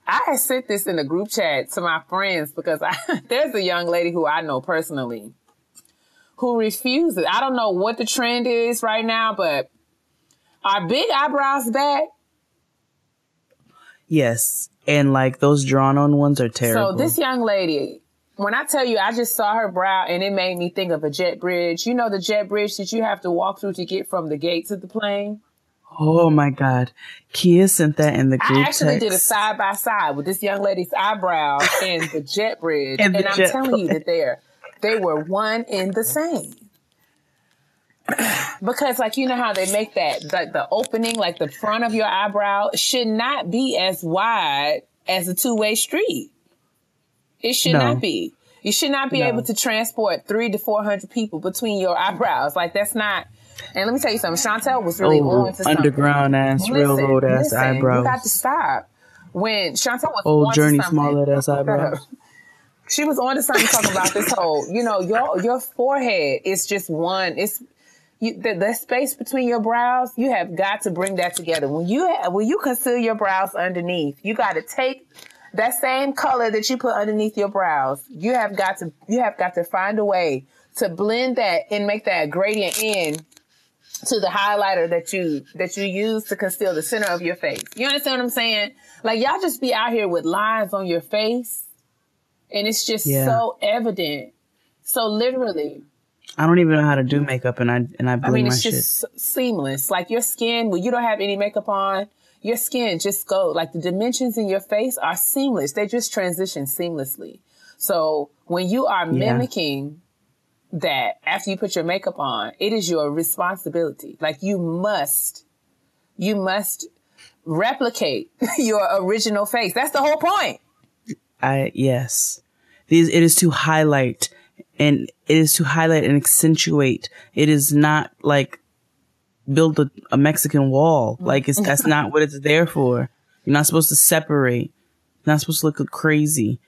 I had sent this in the group chat to my friends because there's a young lady who I know personally who refuses. I don't know what the trend is right now, but are big eyebrows back? Yes. And like those drawn on ones are terrible. So this young lady... When I tell you, I just saw her brow and it made me think of a jet bridge. You know the jet bridge that you have to walk through to get from the gate to the plane? Oh, my God. Keia sent that in the group I actually text. did a side-by-side with this young lady's eyebrow and the jet bridge. And I'm telling you that they were one and the same. Because, like, you know how they make that, like the opening, like the front of your eyebrow should not be as wide as a two-way street. It should not be. You should not be able to transport 300 to 400 people between your eyebrows. Like, that's not. And let me tell you something. Chantel was really on to something. Underground ass, railroad ass eyebrows. You got to stop. When Chantel was old on Journey to something, Smollett ass eyebrows. She was on to something talking about this whole, you know, your forehead is just one. It's the space between your brows. You have got to bring that together. When you conceal your brows underneath, you got to take that same color that you put underneath your brows. You have got to find a way to blend that and make that gradient in to the highlighter that you use to conceal the center of your face. You understand what I'm saying? Like, y'all just be out here with lines on your face and it's just so evident. So literally, I don't even know how to do makeup and I blend my shit. It's just seamless. Like your skin, when you don't have any makeup on, your skin just goes, like the dimensions in your face are seamless. They just transition seamlessly. So when you are mimicking that after you put your makeup on, it is your responsibility. Like you must replicate your original face. That's the whole point. Yes. It is to highlight and accentuate. It is not like build a Mexican wall. Like that's not what it's there for. You're not supposed to separate. You're not supposed to look crazy.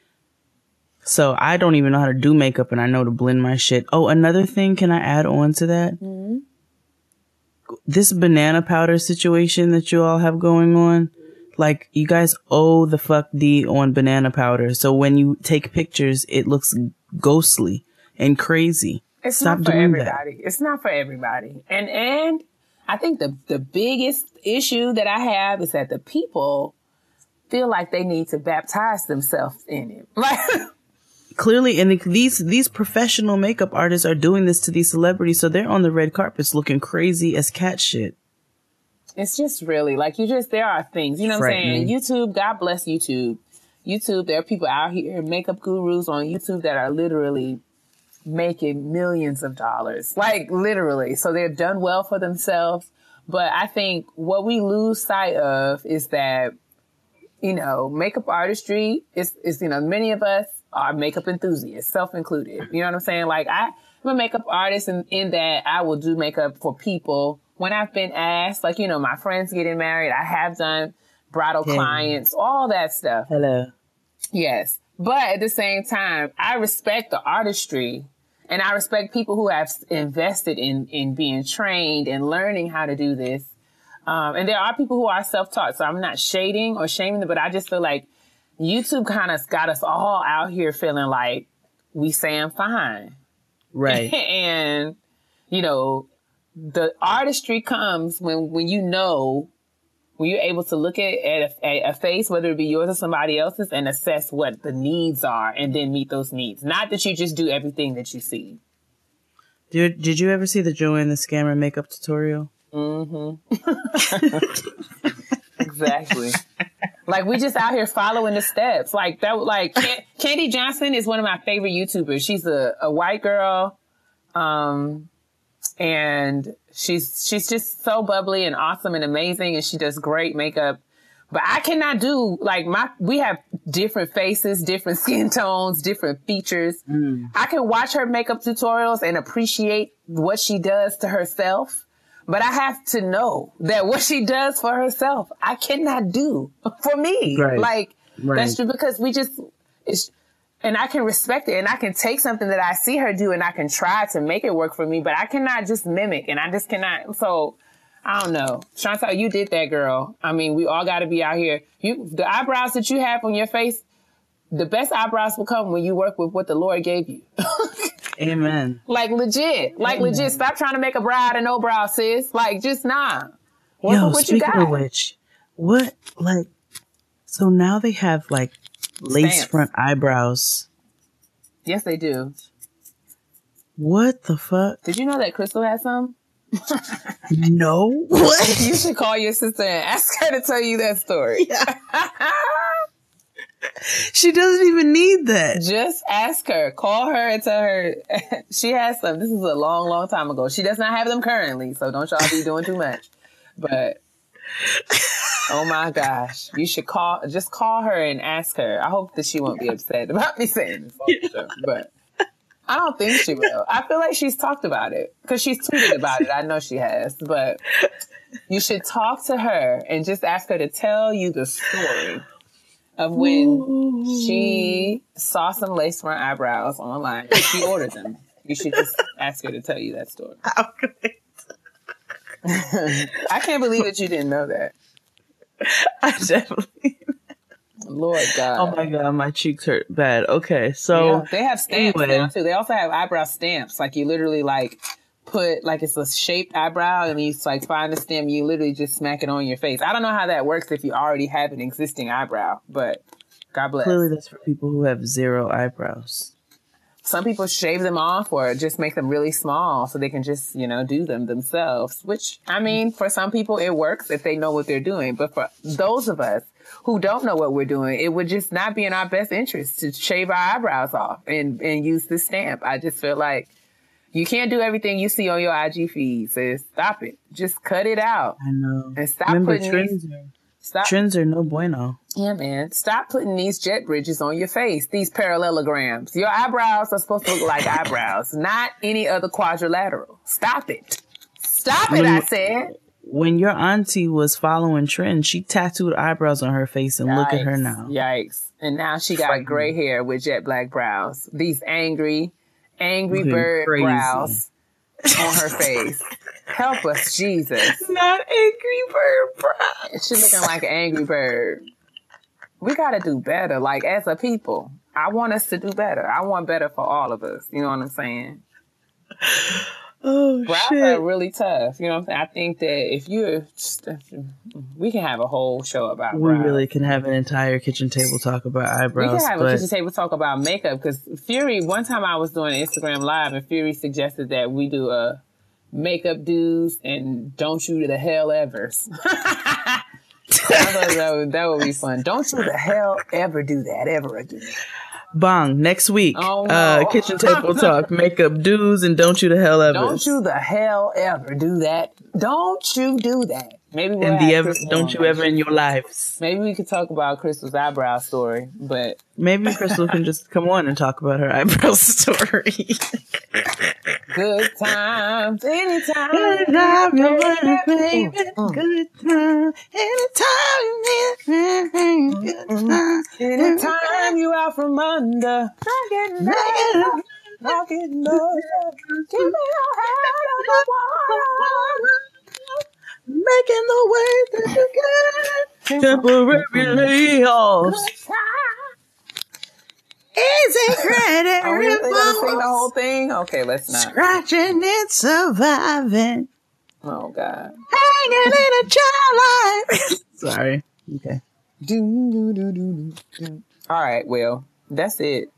So I don't even know how to do makeup and I know to blend my shit. Oh, another thing, can I add on to that? Mm-hmm. This banana powder situation that you all have going on, like you guys owe the fuck D on banana powder. So when you take pictures, it looks ghostly and crazy. It's not for everybody. It's not for everybody. And I think the biggest issue that I have is that the people feel like they need to baptize themselves in it. Like, clearly, and these professional makeup artists are doing this to these celebrities, so they're on the red carpets looking crazy as cat shit. It's just really like there are things, you know what I'm saying? YouTube, God bless YouTube. YouTube, there are people out here, makeup gurus on YouTube that are literally making millions of dollars, like literally. So they're done well for themselves. But I think what we lose sight of is that, you know, makeup artistry is, you know, many of us are makeup enthusiasts, self-included. You know what I'm saying? Like I'm a makeup artist in that I will do makeup for people. When I've been asked, like, you know, my friends getting married, I have done bridal clients, all that stuff. Hello. Yes. But at the same time, I respect the artistry and I respect people who have invested in being trained and learning how to do this. And there are people who are self-taught. So I'm not shading or shaming them, but I just feel like YouTube kind of got us all out here feeling like we saying fine. Right. And, you know, the artistry comes when you know, when you're able to look at a face, whether it be yours or somebody else's, and assess what the needs are and then meet those needs. Not that you just do everything that you see. Did you ever see the Joanne the Scammer makeup tutorial? Mm-hmm. Exactly. Like we just out here following the steps. Like that. Like Candy Johnson is one of my favorite YouTubers. She's a white girl. And she's just so bubbly and awesome and amazing, and she does great makeup. But I cannot do we have different faces, different skin tones, different features. I can watch her makeup tutorials and appreciate what she does to herself, but I have to know that what she does for herself, I cannot do for me. Right. That's just because and I can respect it, and I can take something that I see her do and I can try to make it work for me, but I cannot just mimic, and I just cannot. So I don't know. Chantal, you did that, girl. I mean, we all got to be out here. The eyebrows that you have on your face, the best eyebrows will come when you work with what the Lord gave you. Amen. Legit. Legit. Stop trying to make a bride and no brow, sis. Just nah. Yo, what speaking you got? of which, so now they have lace Stamps. front eyebrows. Yes, they do. What the fuck? Did you know that Crystal has some? No. What? You should call your sister and ask her to tell you that story. Yeah. She doesn't even need that. Just ask her. Call her and tell her she has some. This is a long, long time ago. She does not have them currently, so don't y'all be doing too much. But oh my gosh, you should just call her and ask her. I hope that she won't be upset about me saying this on the show, but I don't think she will. I feel like she's talked about it because she's tweeted about it. I know she has, but you should talk to her and just ask her to tell you the story of when she saw some lace front eyebrows online and she ordered them. You should just ask her to tell you that story. How great. I can't believe that you didn't know that. I definitely. Lord God. Oh my God, my cheeks hurt bad. Okay, so yeah, they have stamps now too. They also have eyebrow stamps. You literally put it's a shaped eyebrow and you find the stem. You literally just smack it on your face. I don't know how that works if you already have an existing eyebrow, but God bless. Clearly, that's for people who have zero eyebrows. Some people shave them off or just make them really small so they can just, do them themselves, which, I mean, for some people it works if they know what they're doing. But for those of us who don't know what we're doing, it would just not be in our best interest to shave our eyebrows off and use this stamp. I just feel like you can't do everything you see on your IG feed, sis. Stop it. Just cut it out. I know. And stop Remember, putting trends are no bueno. Yeah, man. Stop putting these jet bridges on your face, these parallelograms. Your eyebrows are supposed to look like eyebrows, not any other quadrilateral. Stop it. Stop it, I said. When your auntie was following trends, she tattooed eyebrows on her face, and look at her now. Yikes. And now she got gray hair with jet black brows. These angry bird brows on her face. Help us, Jesus. Not angry bird brows. She's looking like an angry bird. We got to do better, as a people. I want us to do better. I want better for all of us. You know what I'm saying? Oh, brows shit. are really tough. You know what I'm saying? I think that if you're just, we can have a whole show about We brows. really can have an entire kitchen table talk about eyebrows. We can have but a kitchen table talk about makeup because Fury, one time I was doing Instagram Live and Fury suggested that we do a makeup do's and don't you the hell evers. I thought that would be fun. Don't you the hell ever do that ever again. Bong, next week. Oh, no. Kitchen table talk, makeup do's, and don't you the hell ever. Don't you the hell ever do that. Don't you do that. Maybe we'll don't you ever in your lives. Maybe we could talk about Crystal's eyebrow story, but maybe Crystal can just come on and talk about her eyebrow story. Good times, anytime. Anytime you're running, baby. Good time. Anytime you need good time. Anytime you out from under. Knocking up. Keep me out of the water. Making the way that you can. Temporary layoffs. Easy credit. Are we really gonna sing the whole thing? Okay, let's not. Scratching and surviving. Oh God. Hanging in a child life. Sorry. Okay. All right. Well, that's it.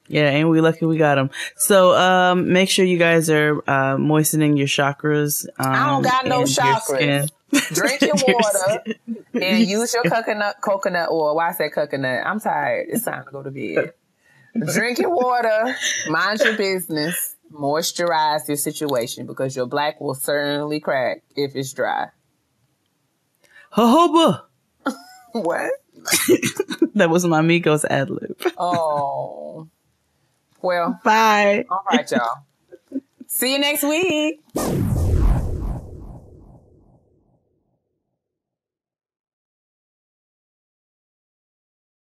Yeah, ain't we lucky we got them. So make sure you guys are moistening your chakras. I don't got no chakras. Drink your water and use your coconut oil. Why I say coconut? I'm tired. It's time to go to bed. Drink your water. Mind your business. Moisturize your situation because your black will certainly crack if it's dry. Jojoba. What? That was my Migos ad lib. Oh. Well. Bye. All right, y'all. See you next week.